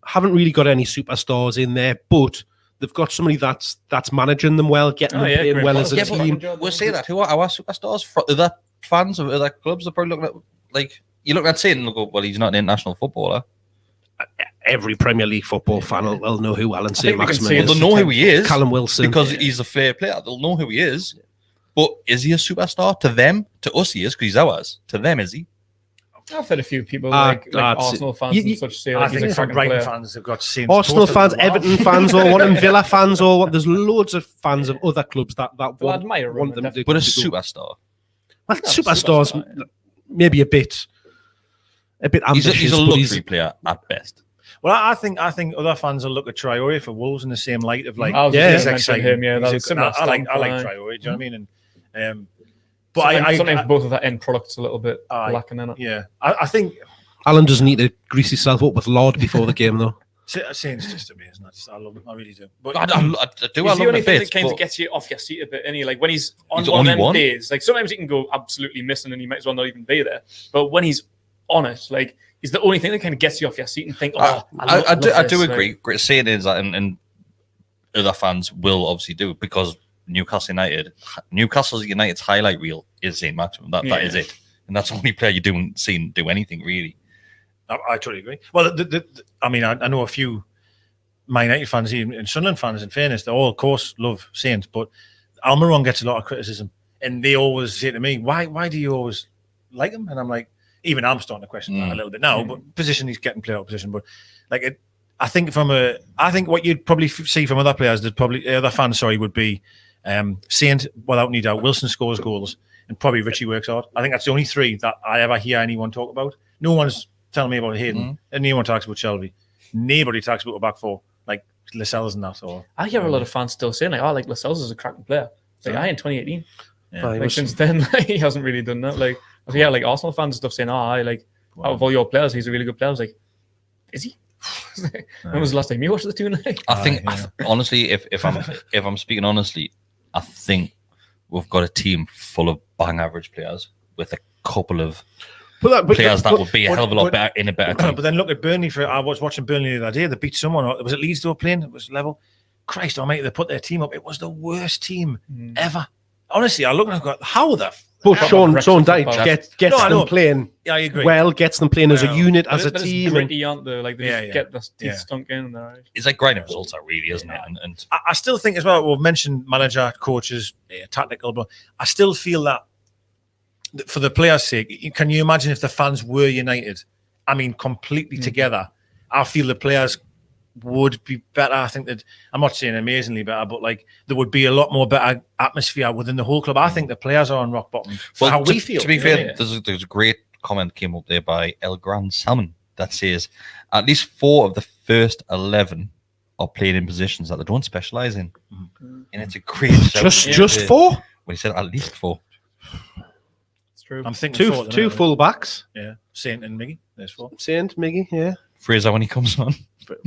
haven't really got any superstars in there, but they've got somebody that's managing them well, getting them playing well as a team. We'll say that. Who are our superstars? For other fans of other clubs, they're probably looking at like you look at Saint and go, well, he's not an international footballer. Every Premier League football fan will know who Alan St. Maximin Well, is. they'll know who he is. Callum Wilson. Because he's a fair player. They'll know who he is. But is he a superstar? To them, to us he is, because he's ours. To them, is he? I've had a few people like Arsenal fans and such say like I think he's a some cracking Brighton player. fans have got Saints. Arsenal fans, Everton fans, or one, and Villa fans, or what? There's loads of fans of other clubs that want them to. But a to go. superstar. Well, superstars, maybe a bit ambitious. He's a but luxury player at best. Well, I think other fans will look at Traore for Wolves in the same light of like, I was yeah, just mentioning him. Yeah, that's I like Traore. Do you know what I mean? And but sometimes both of that end product's a little bit lacking in it. Yeah, I think Alan doesn't need to grease himself up with lard before the game, though. Saint's just to me, isn't it? I love him. I really do. But I do. He's the only thing that kind of gets you off your seat a bit, like when he's on one of them days, like sometimes he can go absolutely missing and he might as well not even be there. But when he's on it, like he's the only thing that kind of gets you off your seat and think, I do agree. Great saying is that, and other fans will obviously do because Newcastle United's highlight reel is St. Maximin. That is it, and that's the only player you don't see do anything really. I totally agree. Well, I mean, I know a few Man United fans, even and Sunderland fans. In fairness, they all, of course, love Saints, but Almiron gets a lot of criticism, and they always say to me, "Why do you always like him?" And I'm like, even I'm starting to question that a little bit now. But position, he's getting played out of position, but like I think what you'd probably see from other players, other fans, would be Saint without any doubt. Wilson scores goals, and probably Richie works hard. I think that's the only three that I ever hear anyone talk about. No one's telling me about Hayden, and no one talks about Shelby. Nobody talks about the back four, like Lascelles and that. Or I hear a lot of fans still saying, like, Lascelles is a cracking player. It's like, in 2018. Yeah. Since then, he hasn't really done that. Like, I hear like Arsenal fans and stuff saying, out of all your players, he's a really good player. I was like, is he? When was the last time you watched the two? I think, honestly, if I'm speaking honestly, I think we've got a team full of bang average players with a couple of players that would be a hell of a lot better in a better team. But then look at Burnley. I was watching Burnley the other day. They beat someone. Was it Leeds they were playing? It was level. Christ almighty, they put their team up. It was the worst team ever. Honestly, I look and I go, how the But Sean Dyche gets them playing I agree. well, gets them playing as a unit, as a team. Gritty, aren't they? Like, they get the teeth stunk in there. It's like grinding results out, really, isn't it? And I still think as well, we've mentioned manager, coaches, tactical, but I still feel that for the players' sake, can you imagine if the fans were united? I mean, completely together. I feel the players would be better. I think that I'm not saying amazingly better, but like there would be a lot more better atmosphere within the whole club. I think the players are on rock bottom. For how we feel. To be fair, there's a great comment came up there by El Gran Salmon that says at least 4 of the first 11 are playing in positions that they don't specialise in, and it's a great just 4. Well, he said at least 4. It's true. I'm thinking Two full backs. Yeah, Saint and Miggy. There's 4. Saint, Miggy, yeah. Fraser when he comes on.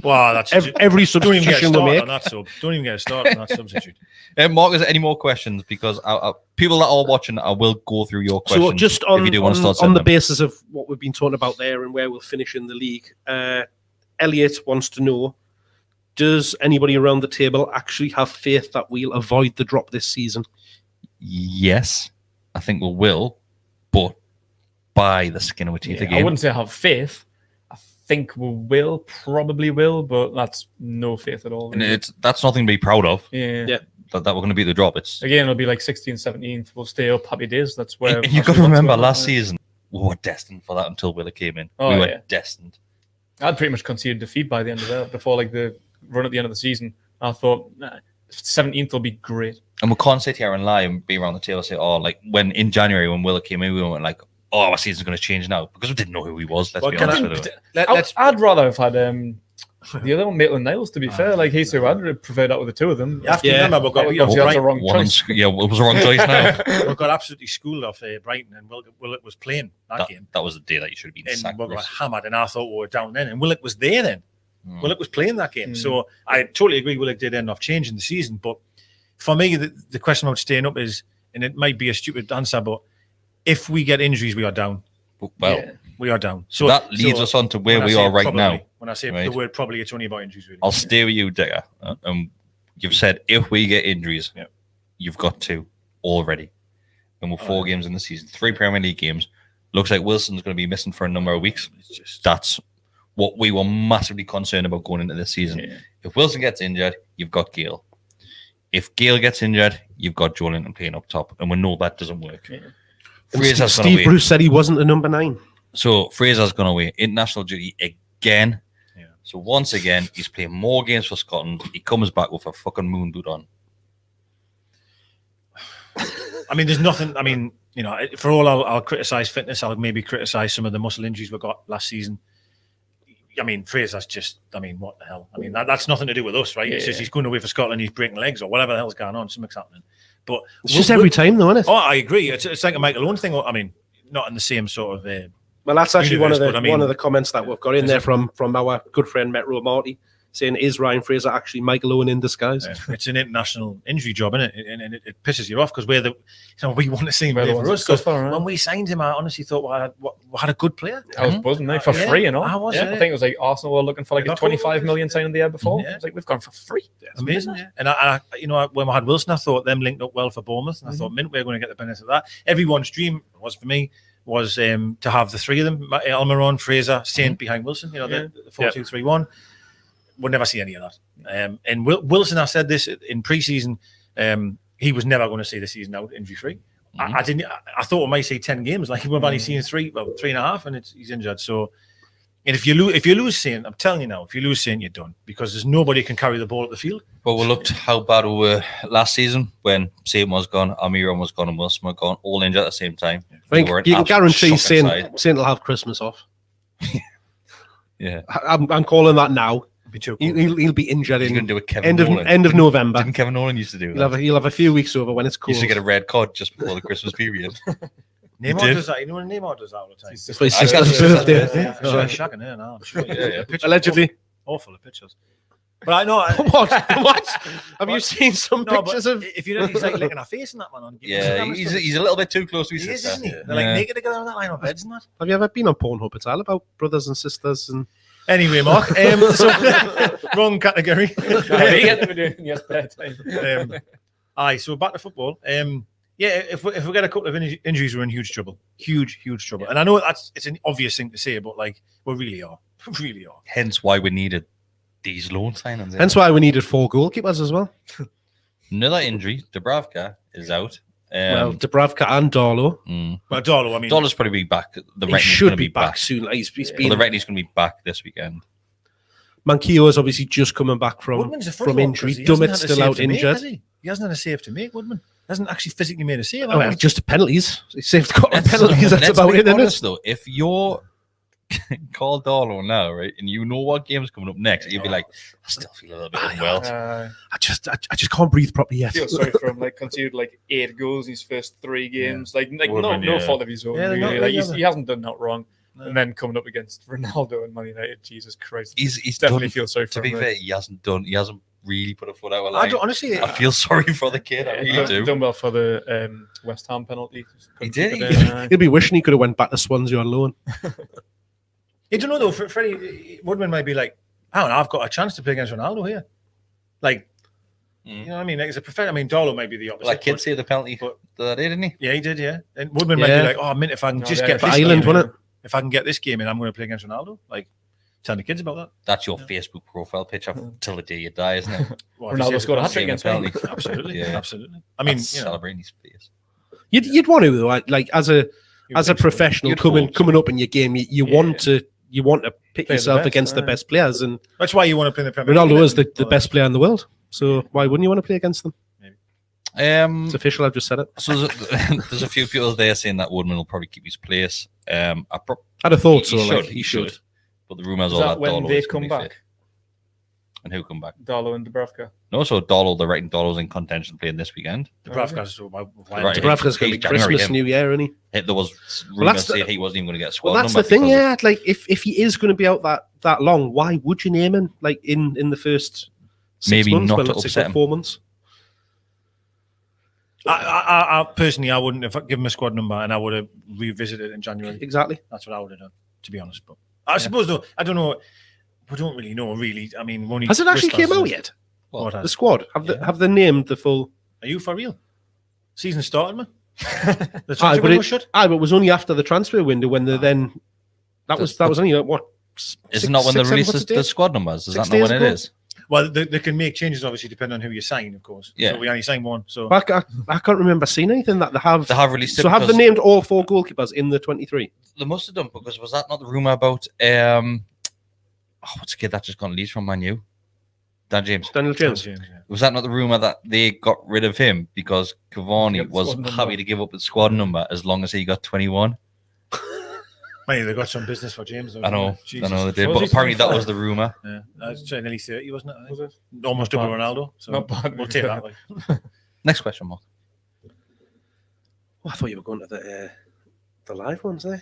Well, that's every substitution we make. Don't even get a start on that substitute. Mark, is there any more questions? Because people that are watching, I will go through your questions. So just if you do want to start on the them. basis of what we've been talking about there and where we'll finish in the league, Elliot wants to know, does anybody around the table actually have faith that we'll avoid the drop this season? Yes, I think we will, but by the skin of our teeth again. I wouldn't say I have faith. I think we probably will, but that's no faith at all. And that's nothing to be proud of. Yeah. That we're going to beat the drop. It's again, it'll be like 16th, 17th. We'll stay up, happy days. That's where. And you've got to remember, last season we were destined for that until Willock came in. We were destined. I'd pretty much conceded defeat by the end of that. Before like the run at the end of the season, I thought 17th will be great. And we can't sit here and lie and be around the table and say, "Oh, like when in January when Willock came in, we went like, oh, our season's going to change now," because we didn't know who he was. Let's be honest with you. I'd rather have had the other one, Maitland Niles. To be fair, like he's who I'd prefer that with the two of them. You have to remember, we've got the wrong choice. Yeah, it was the wrong choice now. We got absolutely schooled off Brighton, and Willock was playing that game. That was the day that you should have been sacked. And we got hammered, and I thought we were down then, and Willock was there then. Willock was playing that game. So I totally agree Willock did end off changing the season. But for me, the question about staying up is, and it might be a stupid answer, but if we get injuries, we are down. Well, we are down. So that leads us on to where we are right now. When I say the word probably, it's only about injuries. Really. I'll stay with you, Digger. You've said if we get injuries, you've got 2 already. And we're 4 games in the season, 3 Premier League games. Looks like Wilson's going to be missing for a number of weeks. That's what we were massively concerned about going into this season. Yeah. If Wilson gets injured, you've got Gale. If Gale gets injured, you've got Joelinton playing up top. And we know that doesn't work. Yeah. Steve Bruce said he wasn't a number 9. So Fraser's gone away. International duty again. Yeah. So once again, he's playing more games for Scotland. He comes back with a fucking moon boot on. I mean, there's nothing. I mean, you know, for all I'll criticise fitness, I'll maybe criticise some of the muscle injuries we got last season. I mean, Fraser's just, I mean, what the hell? I mean, that's nothing to do with us, right? It's just he's going away for Scotland, he's breaking legs or whatever the hell's going on, something's happening. But it's just every time, though, isn't it? Oh, I agree. It's like a Michael Owen thing. I mean, not in the same sort of. Well, that's actually one of the comments that we've got in there from our good friend Metro Marty, saying, is Ryan Fraser actually Michael Owen in disguise? Yeah. It's an international injury job, isn't it? And it pisses you off because we want to see him play for us. When we signed him, I honestly thought we had a good player. I was buzzing for free, you know. I think it was like Arsenal were looking for like a 25 million signing the year before. It was like, we've gone for free. It's amazing. Yeah. And I, you know, when we had Wilson, I thought them linked up well for Bournemouth, and I thought, we're going to get the benefit of that. Everyone's dream was for me was to have the 3 of them: Almiron, Fraser, Saint behind Wilson. You know, the 4-2-3-1. We'll never see any of that. And Wilson, I said this in pre-season, he was never going to see the season out injury-free. I thought we might see 10 games. Like we've only seen 3.5, and he's injured. So, and if you lose Saint, I'm telling you now, if you lose Saint, you're done because there's nobody can carry the ball at the field. Well, we looked how bad we were last season when Saint was gone, Almiron was gone, and Wilson was gone, all injured at the same time. I think you can guarantee Saint will have Christmas off. Yeah, I'm calling that now. He'll be injured in do end of November. Didn't Kevin Nolan used to do that? He'll have a few weeks over when it's cool. He used to get a red card just before the Christmas period. Neymar does that. You know when Neymar does that all the time? It's for his sister's birthday. Shocking, yeah, no. Sure. Yeah. Allegedly. Awful pictures. But I know. What? Have you seen some pictures of? If you know, he's like licking a face in that one. On he's a little bit too close to his sister. Isn't he? They're like naked together on that line of beds and that. Have you ever been on Pornhub at all about brothers and sisters and? Anyway, Mark, wrong category. So back to football. If we get a couple of injuries, we're in huge trouble. Huge trouble. And I know it's an obvious thing to say, but like we really are. Hence why we needed these loan signings. Hence why we needed 4 goalkeepers as well. Another injury. Dubravka is out. Dubravka and Darlow. Well, Darlow, I mean, Darlow's probably be back. He should be back soon. He's been. The Retney's going to be back this weekend. Manquillo's obviously just coming back from Woodman's a funny one, injury. 'cause he hasn't Dummett's had a still save out to make, injured. has he? He hasn't had a save to make, Woodman. Hasn't actually physically made a save. Oh, well, just penalties. He saved a couple of penalties. That's Let's about be it, isn't honest, it? though. If you're called Darlow now, right, and you know what game's coming up next, you'd be like, I still feel a little bit unwell. I just can't breathe properly yet. I feel sorry for him. Like conceded like 8 goals in his first 3 games. Like Woodman, no yeah. fault of his own. Yeah, they're really. not Like really, he hasn't done that wrong. No. And then coming up against Ronaldo and Man United, Jesus Christ, He's definitely done, feel sorry for to be him. fair, he hasn't really put a foot out of I line. don't, honestly, I feel sorry for the kid. I really do. Done well for the West Ham penalty. He did. Keep it in, He'll be wishing he could have went back to Swansea on loan. I don't know though. Freddie Woodman might be like, I don't know, I've got a chance to play against Ronaldo here. Like, you know what I mean? Like, it's a professional. I mean, Darlow might be the opposite. That kid saved the penalty the other day, didn't he? Yeah, he did. Yeah, and Woodman might be like, oh, if I can No, just yeah, get for this Ireland, game in, wasn't it? if I can get this game in, I'm going to play against Ronaldo. Like, telling the kids about that. That's your Facebook profile picture till the day you die, isn't it? Well, if he Ronaldo saves scored a it, hat-trick against penalty. me. Absolutely, Yeah. absolutely. I mean, That's you know, celebrating his face. You'd want to though, like as a think so. professional You'd coming hope so. up in your game, you want to pit Play the yourself best, against the aye. best players, and that's why you want to play in the Premier League. Ronaldo is isn't it? the best player in the world. So why wouldn't you want to play against them? It's official. I've just said it. So there's a few people there saying that Woodman will probably keep his place. I'd have thought so. He should. But the rumors Is are that that when Darlow they is gonna come be back? fit. And who come back? Darlow and Dubravka. No, so Darlow, they're writing Darlow's in contention playing this weekend. The Bravka's Right. Dubravka's going to be He's January, Christmas, him. New Year, isn't he? There was Well, rumors that's saying he wasn't even going to get a squad Well, that's number the thing, because yeah. Like, if he is going to be out that long, why would you name him like in the first 6 Maybe months? not Well, to let's say upset him. 4 months. I personally, I wouldn't have given him a squad number, and I would have revisited it in January. Exactly. That's what I would have done, to be honest. But I suppose though, I don't know. We don't really know, really. I mean, only Has it actually whispers, came out isn't it? yet? What The has? squad have they named the full? Are you for real? Season started, man. The Aye, transfer but window it shut. it was only after the transfer window when they then. That was only like, what? isn't that when they release what's the squad numbers? Is 6 that not days when it ago? is? Well, they can make changes, obviously, depending on who you sign, of course. Yeah. So we only signed one. So I can't remember seeing anything that they have. They have released it. So have they because named all 4 goalkeepers in the 23? They must have done, because was that not the rumor about what's the kid that just got released from Man U? Dan James. Daniel James. yeah. Was that not the rumor that they got rid of him because Cavani Get the was squad number. happy to give up the squad number as long as he got 21? Man, they got some business for James. Though, I know, Jesus. I know they did, Was but he apparently that 25? was the rumor. Yeah, I was saying nearly 30, wasn't it? I think? Was it? Almost Not double bad. Ronaldo. So Not bad. We'll take that. Like. Next question, Mark. Oh, I thought you were going to the live ones there.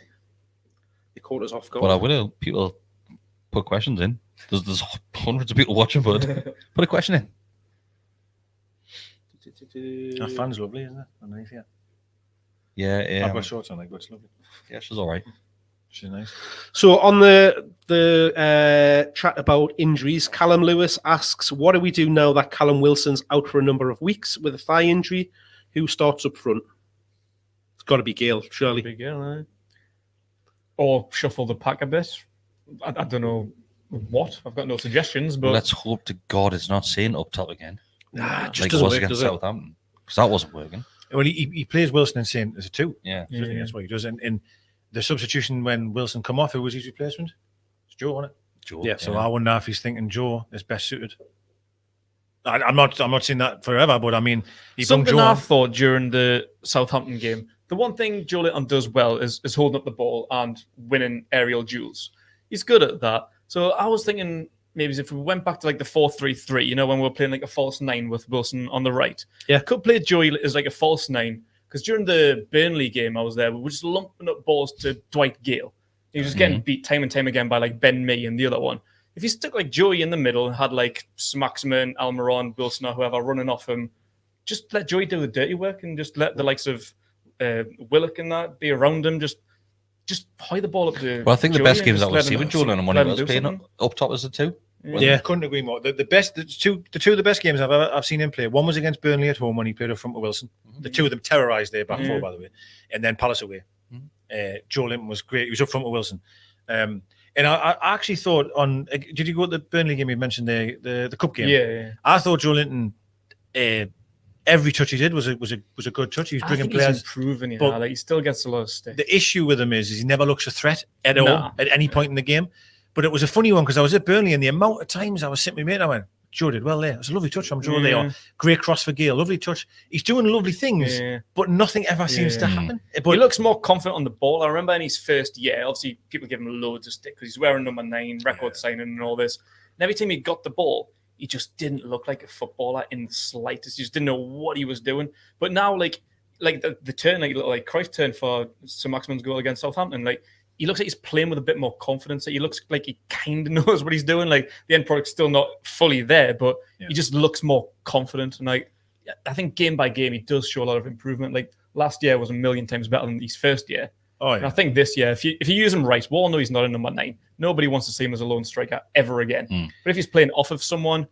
You caught us off guard. Well, I will. People put questions in. There's hundreds of people watching, but put a question in. Our fan's lovely, isn't it? Underneath here. Yeah, I've got shorts on, but it's lovely. yeah, she's all right. She's nice. So on the chat about injuries, Callum Lewis asks, what do we do now that Callum Wilson's out for a number of weeks with a thigh injury? Who starts up front? It's got to be Gale, surely. Big deal, aye. Or shuffle the pack a bit. I don't know what. I've got no suggestions, but Let's hope to God it's not saying up top again. Nah, it just Like it doesn't was work, against does it? Southampton. Because that wasn't working. Well, he plays Wilson and Saint as a 2. Yeah. So I think that's what he does. And the substitution when Wilson come off, who was his replacement? It's Joe, wasn't it? Joe, Yeah. So I wonder if he's thinking Joe is best suited. I'm not saying that forever, but I mean, he brought something Joe I on. thought during the Southampton game, the one thing Joe Linton does well is holding up the ball and winning aerial duels. He's good at that. So I was thinking maybe if we went back to like the 4-3-3, you know, when we were playing like a false 9 with Wilson on the right. Yeah. Could play Joey as like a false 9. Because during the Burnley game I was there, we were just lumping up balls to Dwight Gale. He was just getting beat time and time again by like Ben Mee and the other one. If he stuck like Joey in the middle and had like Maximin, Almiron, Wilson or whoever running off him, just let Joey do the dirty work and just let the likes of Willock and that be around him. Just high the ball up to Well, I think the Joey best and games just I was let seeing him- with Joe Lennon when let he him was do playing something. up top as a 2. Yeah, couldn't agree more. The two of the best games I've seen him play. One was against Burnley at home when he played up front with Wilson. The two of them terrorised their back four, by the way. And then Palace away. Joe Linton was great. He was up front with Wilson. And I actually thought on. Did you go to the Burnley game? You mentioned the cup game. Yeah. I thought Joe Linton. Every touch he did was a good touch. He was I bringing think he's players. improving, you but- know, like he still gets a lot of stick. The issue with him is he never looks a threat at all Nah. at any point in the game. But it was a funny one because I was at Burnley and the amount of times I was sitting with my mate, I went, Joe did well there. It was a lovely touch from Joe there. Great cross for Gale, lovely touch. He's doing lovely things, but nothing ever seems to happen. But he looks more confident on the ball. I remember in his first year, obviously people give him loads of stick because he's wearing number 9, record signing and all this. And every time he got the ball, he just didn't look like a footballer in the slightest. He just didn't know what he was doing. But now, like the turn, like Cruyff turn for Sir Maximin's goal against Southampton, like he looks like he's playing with a bit more confidence. He looks like he kind of knows what he's doing. Like the end product's still not fully there, but he just looks more confident. And like I think game by game, he does show a lot of improvement. Like last year was a million times better than his first year. And I think this year, if you use him right, we all know he's not a number 9. Nobody wants to see him as a lone striker ever again. But if he's playing off of someone,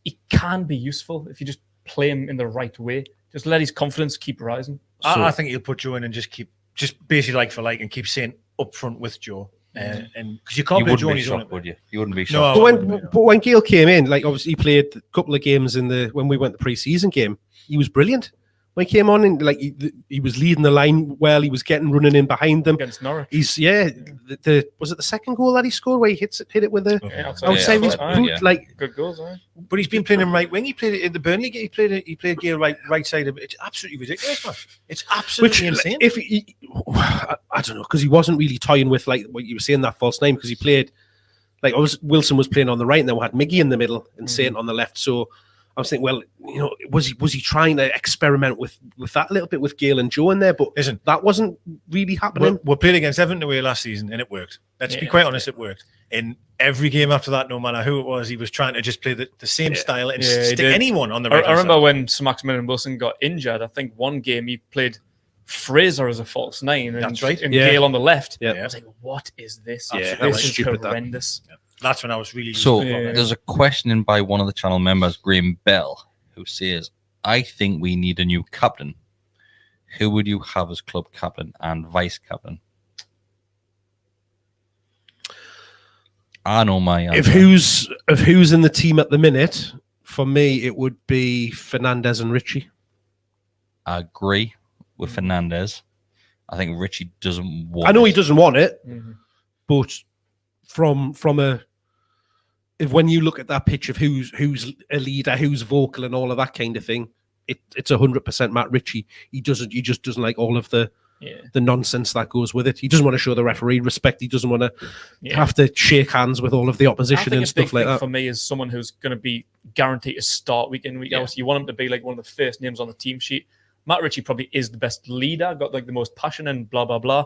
he can be useful if you just play him in the right way. Just let his confidence keep rising. I think he'll put Joe in and just basically like for like and keep saying up front with Joe. And because you can't play Joe on his own. Would you? You wouldn't be shocked. No, but when Gale came in, like obviously he played a couple of games when we went the pre-season game, he was brilliant. When he came on and like he was leading the line well, he was running in behind them against Norwich. Was it the second goal that he scored where he hit it with the outside his boot? Like good goals, but he's been playing him right wing. He played it in the Burnley game. He played Gale right side of it. It's absolutely ridiculous, man. It's absolutely insane. If I don't know, because he wasn't really toying with like what you were saying, that false nine, because he played like Wilson was playing on the right and then we had Miggy in the middle and Saint on the left. So I was thinking, well, you know, was he trying to experiment with that a little bit with Gale and Joe in there? But that wasn't really happening. We played against Everton away last season and it worked. Let's be quite honest, it worked. In every game after that, no matter who it was, he was trying to just play the same style and stick anyone on the right. I remember when Sir Maximin and Wilson got injured, I think one game he played Fraser as a false 9 and, that's right. and Gale on the left. Yeah. I was like, what is this? This is horrendous. That's when I was really... So there's a question in by one of the channel members, Graham Bell, who says, I think we need a new captain. Who would you have as club captain and vice captain? I know my answer. If who's in the team at the minute, for me, it would be Fernandez and Richie. I agree with Fernandez. I think Richie doesn't want he doesn't want it, but from when you look at that pitch of who's a leader, who's vocal, and all of that kind of thing, it's 100% Matt Ritchie. He just doesn't like all of the nonsense that goes with it. He doesn't want to show the referee respect. He doesn't want to have to shake hands with all of the opposition and stuff like that. For me, is someone who's going to be guaranteed to start week in, week out. So you want him to be like one of the first names on the team sheet. Matt Ritchie probably is the best leader, got like the most passion and blah blah blah.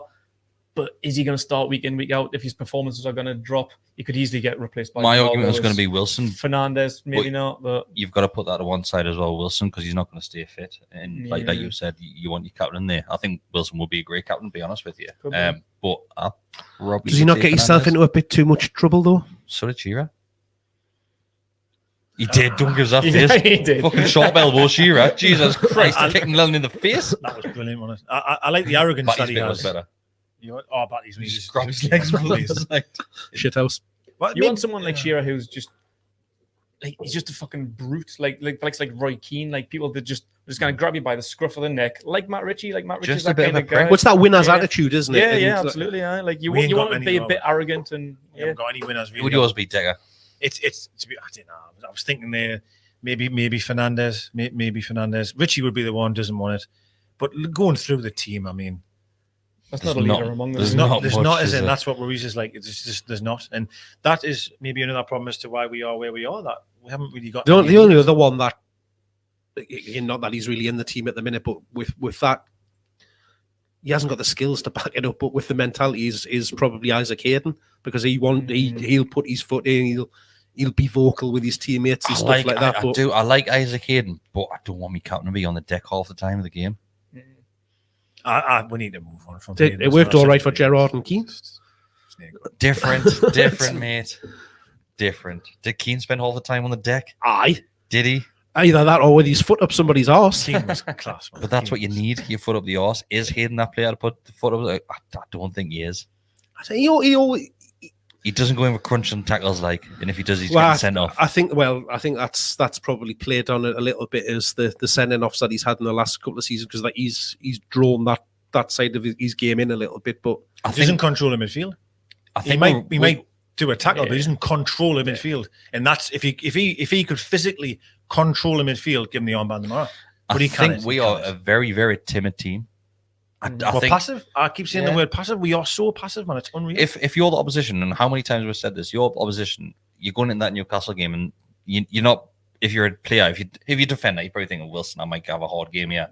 But is he going to start week in, week out? If his performances are going to drop, he could easily get replaced by... My argument was going to be Wilson. Fernandez, maybe not, but... You've got to put that to one side as well, Wilson, because he's not going to stay fit. And like you said, you want your captain there. I think Wilson will be a great captain, to be honest with you. But I'll probably... Does he not get himself into a bit too much trouble, though? So did Shearer. He did, don't give us that face. He did. Fucking sharp elbow, Shearer. Jesus Christ, kicking Lennon in the face. That was brilliant, wasn't it? I like the arrogance that he has. Was better. Batty's He just grabbed his legs. Shithouse. You want someone like Shearer who's just like he's just a fucking brute, like Roy Keane, like people that just kind of grab you by the scruff of the neck, like Matt Ritchie. Like Matt Ritchie's that kind of guy. What's that winner's attitude, isn't it? Yeah, absolutely. Yeah, like you want to be a bit arrogant and we haven't got any winners. Would yours be Decker? It's to be. I don't know. I was thinking there, maybe Fernandez, maybe Fernandez. Richie would be the one doesn't want it, but going through the team, I mean. That's not a leader among them. There's not, as in that's what worries us. Like it's just there's not, and that is maybe another problem as to why we are where we are. That we haven't really got the only other one that, not that he's really in the team at the minute, but with that, he hasn't got the skills to back it up. But with the mentality, is probably Isaac Hayden, because he'll put his foot in, he'll be vocal with his teammates and stuff like that. I like Isaac Hayden, but I don't want me captain to be on the deck half the time of the game. We need to move on from it worked all right for Gerrard and Keane. Different, mate. Different. Did Keane spend all the time on the deck? Aye. Did he? Either that or with his foot up somebody's arse. Keane was class, man. But that's what you need, your foot up the arse. Is Hayden that player to put the foot up? I don't think he is. He doesn't go in with crunch and tackles and if he does, he's getting sent off. I think that's probably played on it a little bit as the sending offs that he's had in the last couple of seasons, because he's drawn that side of his game in a little bit, but he doesn't control the midfield. I think do a tackle, but he doesn't control a midfield. And that's if he could physically control a midfield, give him the armband tomorrow. But I think we are a very, very timid team. I think passive. I keep saying the word passive. We are so passive, man. It's unreal. If you're the opposition, and how many times we've said this, you're opposition, you're going in that Newcastle game, and you're not. If you're a player, if you defend that, you probably think, Wilson, I might have a hard game here.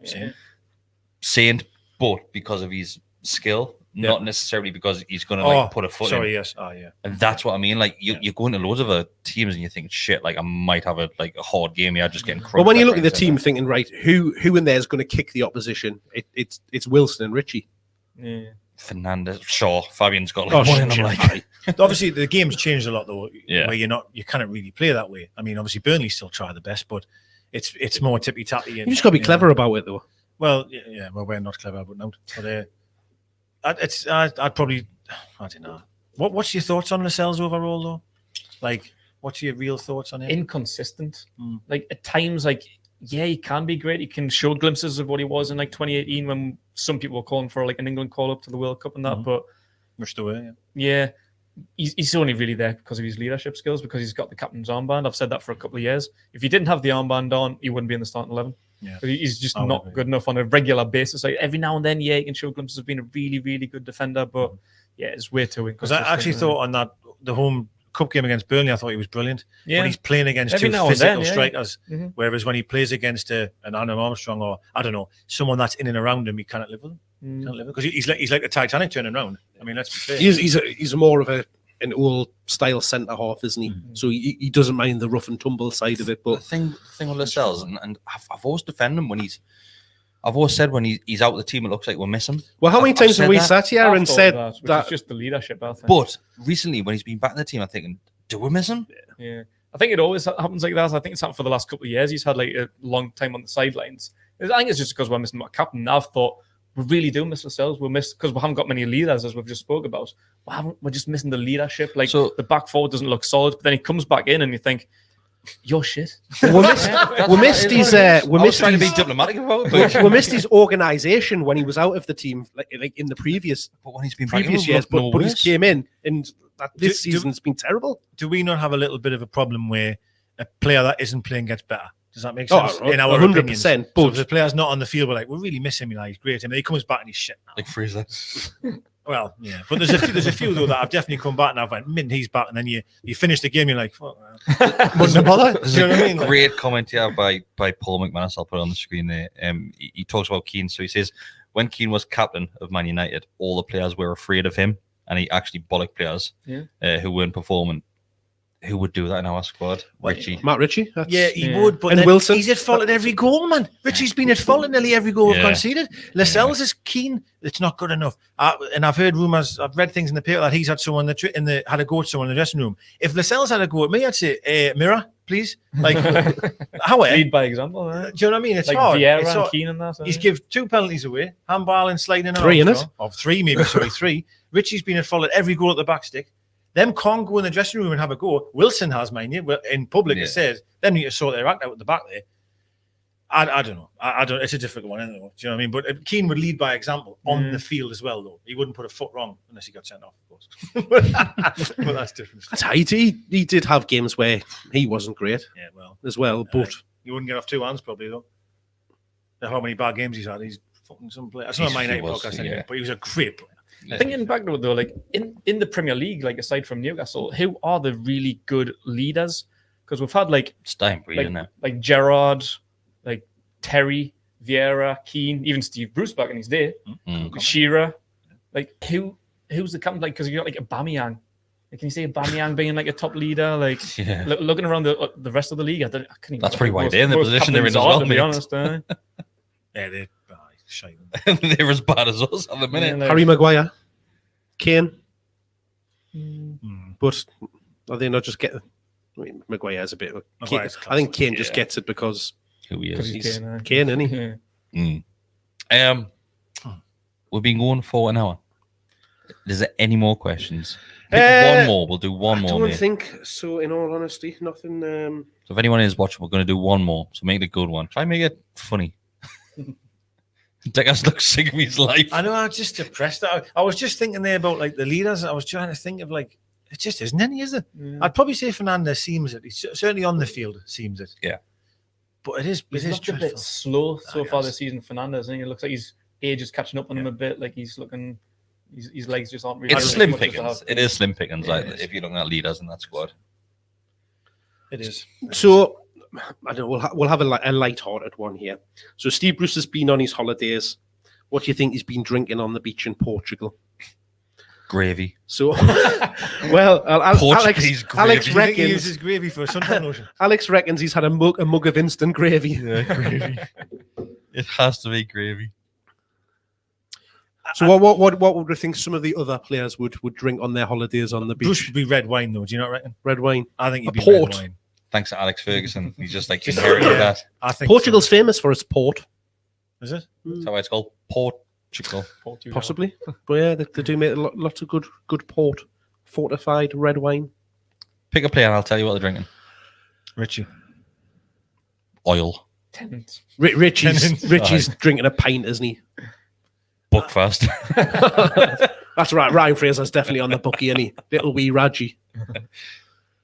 Saint, but because of his skill, not necessarily because he's going to put a foot in. Yes. Oh, yeah. And that's what I mean. Like you go into loads of teams and you think, shit, like I might have a hard game here, just getting crushed. But when you look at the team, thinking, right, who in there is going to kick the opposition? It's Wilson and Richie. Yeah. Fernandez, sure. Fabian's got like one in him. Like, obviously, the game's changed a lot though. Yeah. Where you can't really play that way. I mean, obviously, Burnley still try the best, but it's more tippy tappy. You just got to be clever about it, though. Well, yeah. Well, we're not clever about it. But I'd probably, I don't know. What's your thoughts on Lascelles overall, though? Like, what's your real thoughts on him? Inconsistent. Like at times, like he can be great. He can show glimpses of what he was in like 2018 when some people were calling for like an England call up to the World Cup and that. But rushed away. Yeah, he's only really there because of his leadership skills, because he's got the captain's armband. I've said that for a couple of years. If he didn't have the armband on, he wouldn't be in the starting 11. Yeah, he's just not good enough on a regular basis. Like every now and then, he can show glimpses of being a really, really good defender, but it's way too inconsistent. Because I actually thought on the home cup game against Burnley, I thought he was brilliant. Yeah, when he's playing against every two physical strikers, whereas when he plays against an Adam Armstrong or I don't know someone that's in and around him, he cannot live with him. Because he's like the Titanic turning around. I mean, let's be fair. He's more of an old style centre half, isn't he? So he doesn't mind the rough and tumble side of it. But the thing with Lascelles, and I've always defended him when I've always said when he's out of the team, it looks like we're missing. Well, how many times have we sat here and said that? It's just the leadership, I think. But recently, when he's been back in the team, I'm thinking, do we miss him? Yeah. I think it always happens like that. I think it's happened for the last couple of years. He's had like a long time on the sidelines. I think it's just because we're missing our captain. I've thought we really do miss ourselves. We're missed because we haven't got many leaders, as we've just spoke about. We're just missing the leadership. Like the back four doesn't look solid. But then he comes back in and you think, you're shit. We missed his organisation when he was out of the team, like in the previous years. But he came in, and this season's been terrible. Do we not have a little bit of a problem where a player that isn't playing gets better? Does that make sense? In our 100%. But if the player's not on the field, we're like, we really miss him. He's great. And then he comes back and he's shit now. Like Fraser. Well, yeah. But there's a few though that I've definitely come back and I've went, he's back. And then you finish the game, you're like, fuck, wasn't bother. There's a great comment here by Paul McManus. I'll put it on the screen there. He talks about Keane. So he says, when Keane was captain of Man United, all the players were afraid of him. And he actually bollocked players who weren't performing. Who would do that in our squad? Richie. Matt Ritchie? He would. But and Wilson? He's at fault at every goal, man. Richie's been at fault at nearly every goal we've conceded. Lascelles is keen. It's not good enough. And I've heard rumours, I've read things in the paper that he's had someone had a go at someone in the dressing room. If Lascelles had a go at me, I'd say, mirror, please. Like, how? Lead by example. Right? Do you know what I mean? It's like hard. Vieira it's and Keane and that. He's give 2 penalties away. Handball and sliding in. 3, innit? Of 3, maybe. Sorry, 3. Richie's been at fault at every goal at the back stick. Them can't go in the dressing room and have a go. Wilson has, mind you, in public. It says them need to sort their act out at the back there. I don't know. I don't. It's a difficult one, isn't it? Do you know what I mean? But Keane would lead by example on the field as well, though. He wouldn't put a foot wrong unless he got sent off, of course. But that's different. That's how he did have games where he wasn't great. Yeah, well, as well. But you wouldn't get off 2 hands probably though. How many bad games he's had? He's fucking some player. It's not a Man United podcast anyway, but he was a great player. Thinking back to it though, like in the Premier League, like aside from Newcastle, who are the really good leaders? Because we've had like Gerrard, like Terry, Vieira, Keane, even Steve Bruce back in his day, Shearer. Like who's the captain? Like because you got like Aubameyang. Like, can you see Aubameyang being like a top leader? Like looking around the rest of the league, I can't even. That's pretty wide in the position they're in as well. To be honest, yeah, they're shite. They're as bad as us at the minute. Yeah, Harry Maguire, Kane, but are they not just getting? I mean, Maguire's a bit of a Kane. I think Kane just gets it because who he is. He's Kane, isn't he? We've been going for an hour. Is there any more questions? One more. We'll do one more. I don't think so. In all honesty, nothing. So if anyone is watching, we're going to do one more. So make it a good one. Try and make it funny. Decker's looks sick of his life. I know. I'm just depressed. I was just thinking there about like the leaders. I was trying to think of like It just isn't any, is it? Yeah. I'd probably say Fernandez seems it. He's certainly on the field, seems it. Yeah. But it is He's looked a dreadful. bit slow so Oh, far yes. this season, Fernandez. I think it looks like his age is catching up on him a bit. Like he's looking, his legs just aren't really. It's as slim much as they pickings. have It been. is slim pickings. Yeah, Like it is. if you're looking at leaders in that squad. It is. So, I don't know, we'll have a light-hearted one here. So, Steve Bruce has been on his holidays. What do you think he's been drinking on the beach in Portugal? Gravy. So, well, Portuguese gravy. Alex Do you think he reckons uses gravy for suntan lotion? Alex reckons he's had a mug of instant gravy. Yeah, gravy. It has to be gravy. So, what would you think some of the other players would drink on their holidays on the beach? Bruce would be red wine, though. Do you not reckon? Red wine. I think A he'd be port. red wine. Thanks to Alex Ferguson. He's just like inherited Yeah. that. I think Portugal's so. famous for its port, Is it? That's how it's called. Portugal. possibly. But yeah, they do make lots of good port, fortified red wine. Pick a player and I'll tell you what they're drinking. Richie. Oil. Tenant. Richie's drinking a pint, isn't he? Buckfast. That's right. Ryan Fraser's definitely on the bookie, isn't he? Little wee Raji.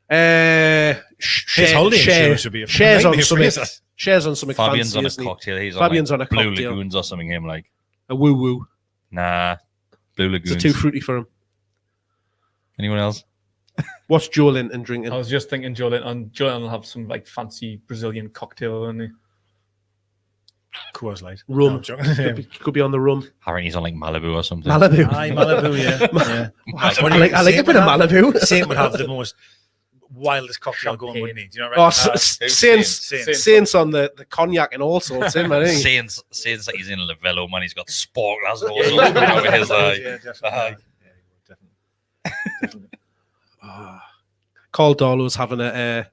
His holiday insurance would be a shares on nightmare for something. us. Shares on something Fabian's fancy, on a isn't he? cocktail. He's Fabian's on, on a Blue cocktail. Lagoons or something. Him like, A woo woo. nah. Blue It's Lagoons. too fruity for him. Anyone else? What's Joe Linton drinking? I was just thinking Joe Linton will have some like fancy Brazilian cocktail, won't he? Coors Light. Rum. No, I'm joking. Could be on the rum. I reckon he's on like Malibu or something. Malibu. Aye, Malibu, yeah. I like a bit of Malibu. Saint would have the most wildest cocktail going, wouldn't he? Do you know Oh, what Saints on the cognac and all sorts, in, man. Ain't he? Saying that he's in Lavello, man. He's got sparklers and all sorts coming out of his eye. Yeah, definitely. Definitely. Carl Darlow's having a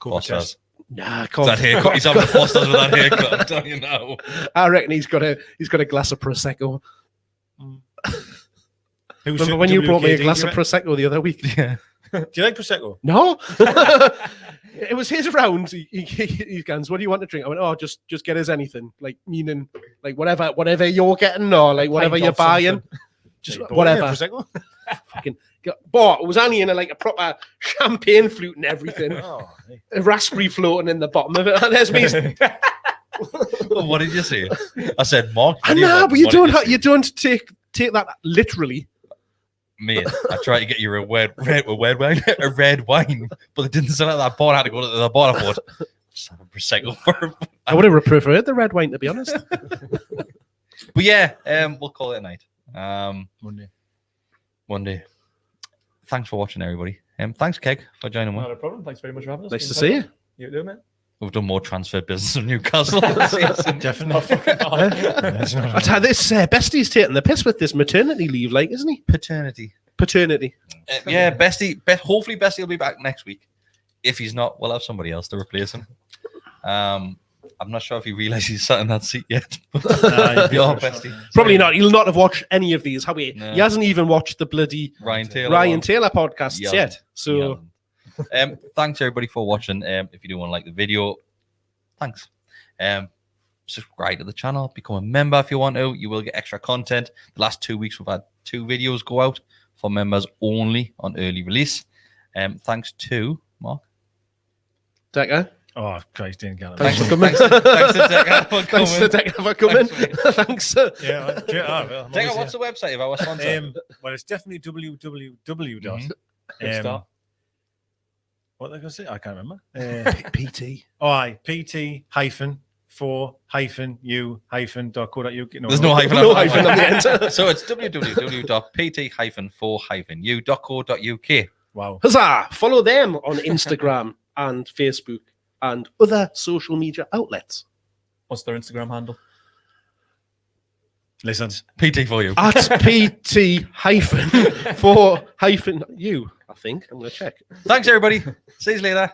Fosters. nah. That haircut. He's having a Fosters with that haircut. I'm telling you now. I reckon he's got a glass of prosecco. Remember when you brought me a glass of prosecco the other week? Yeah. Do you like prosecco? No. It was his round. He goes, "What do you want to drink?" I went, "Oh, just get us anything, like meaning like whatever you're getting or like whatever Pint you're of buying, something. just Like, whatever." Prosecco? Fucking. But it was only in a proper champagne flute and everything. Oh, hey. A raspberry floating in the bottom of it. And there's me. Well, what did you say? I said, Mark. I know, but you don't take that literally. Mate, I tried to get you a red wine, but it didn't sell at that bar. I had to go to the bar. I thought, just have a prosecco for him. I would have preferred the red wine, to be honest. But yeah, we'll call it a night. Monday. Thanks for watching, everybody. Thanks, Keg, for joining Not me. a problem. Thanks very much for having us. Nice to see you. You do, mate. We've done more transfer business in Newcastle this season. Definitely. That's how this Bestie's taking the piss with this maternity leave, like, isn't he? Paternity. Yeah, Bestie. Hopefully, Bestie will be back next week. If he's not, we'll have somebody else to replace him. I'm not sure if he realizes he's sat in that seat yet. Your Bestie. Probably not. He'll not have watched any of these, have he? No. He hasn't even watched the bloody Ryan Ryan Taylor podcasts Yeah. yet. So Thanks everybody for watching. If you do want to like the video, thanks. Subscribe to the channel, become a member if you want to. You will get extra content. The last 2 weeks we've had 2 videos go out for members only on early release. Thanks to Mark. Decker, Oh, Christ, didn't get it. thanks for coming. Thanks to Decker for coming. Thanks to Decker for coming. Thanks, Thanks. Yeah, well, Decker, what's the website of our sponsor? well, it's definitely www. Good start. What they're going to say? I can't remember. PT. PT hyphen for hyphen u hyphen .co.uk. There's no hyphen. No hyphen on the end. So it's www.pt-4-u.co.uk. Wow. Huzzah! Follow them on Instagram and Facebook and other social media outlets. What's their Instagram handle? Listen. PT for you. At PT-4-u, I think. I'm going to check. Thanks everybody. See you later.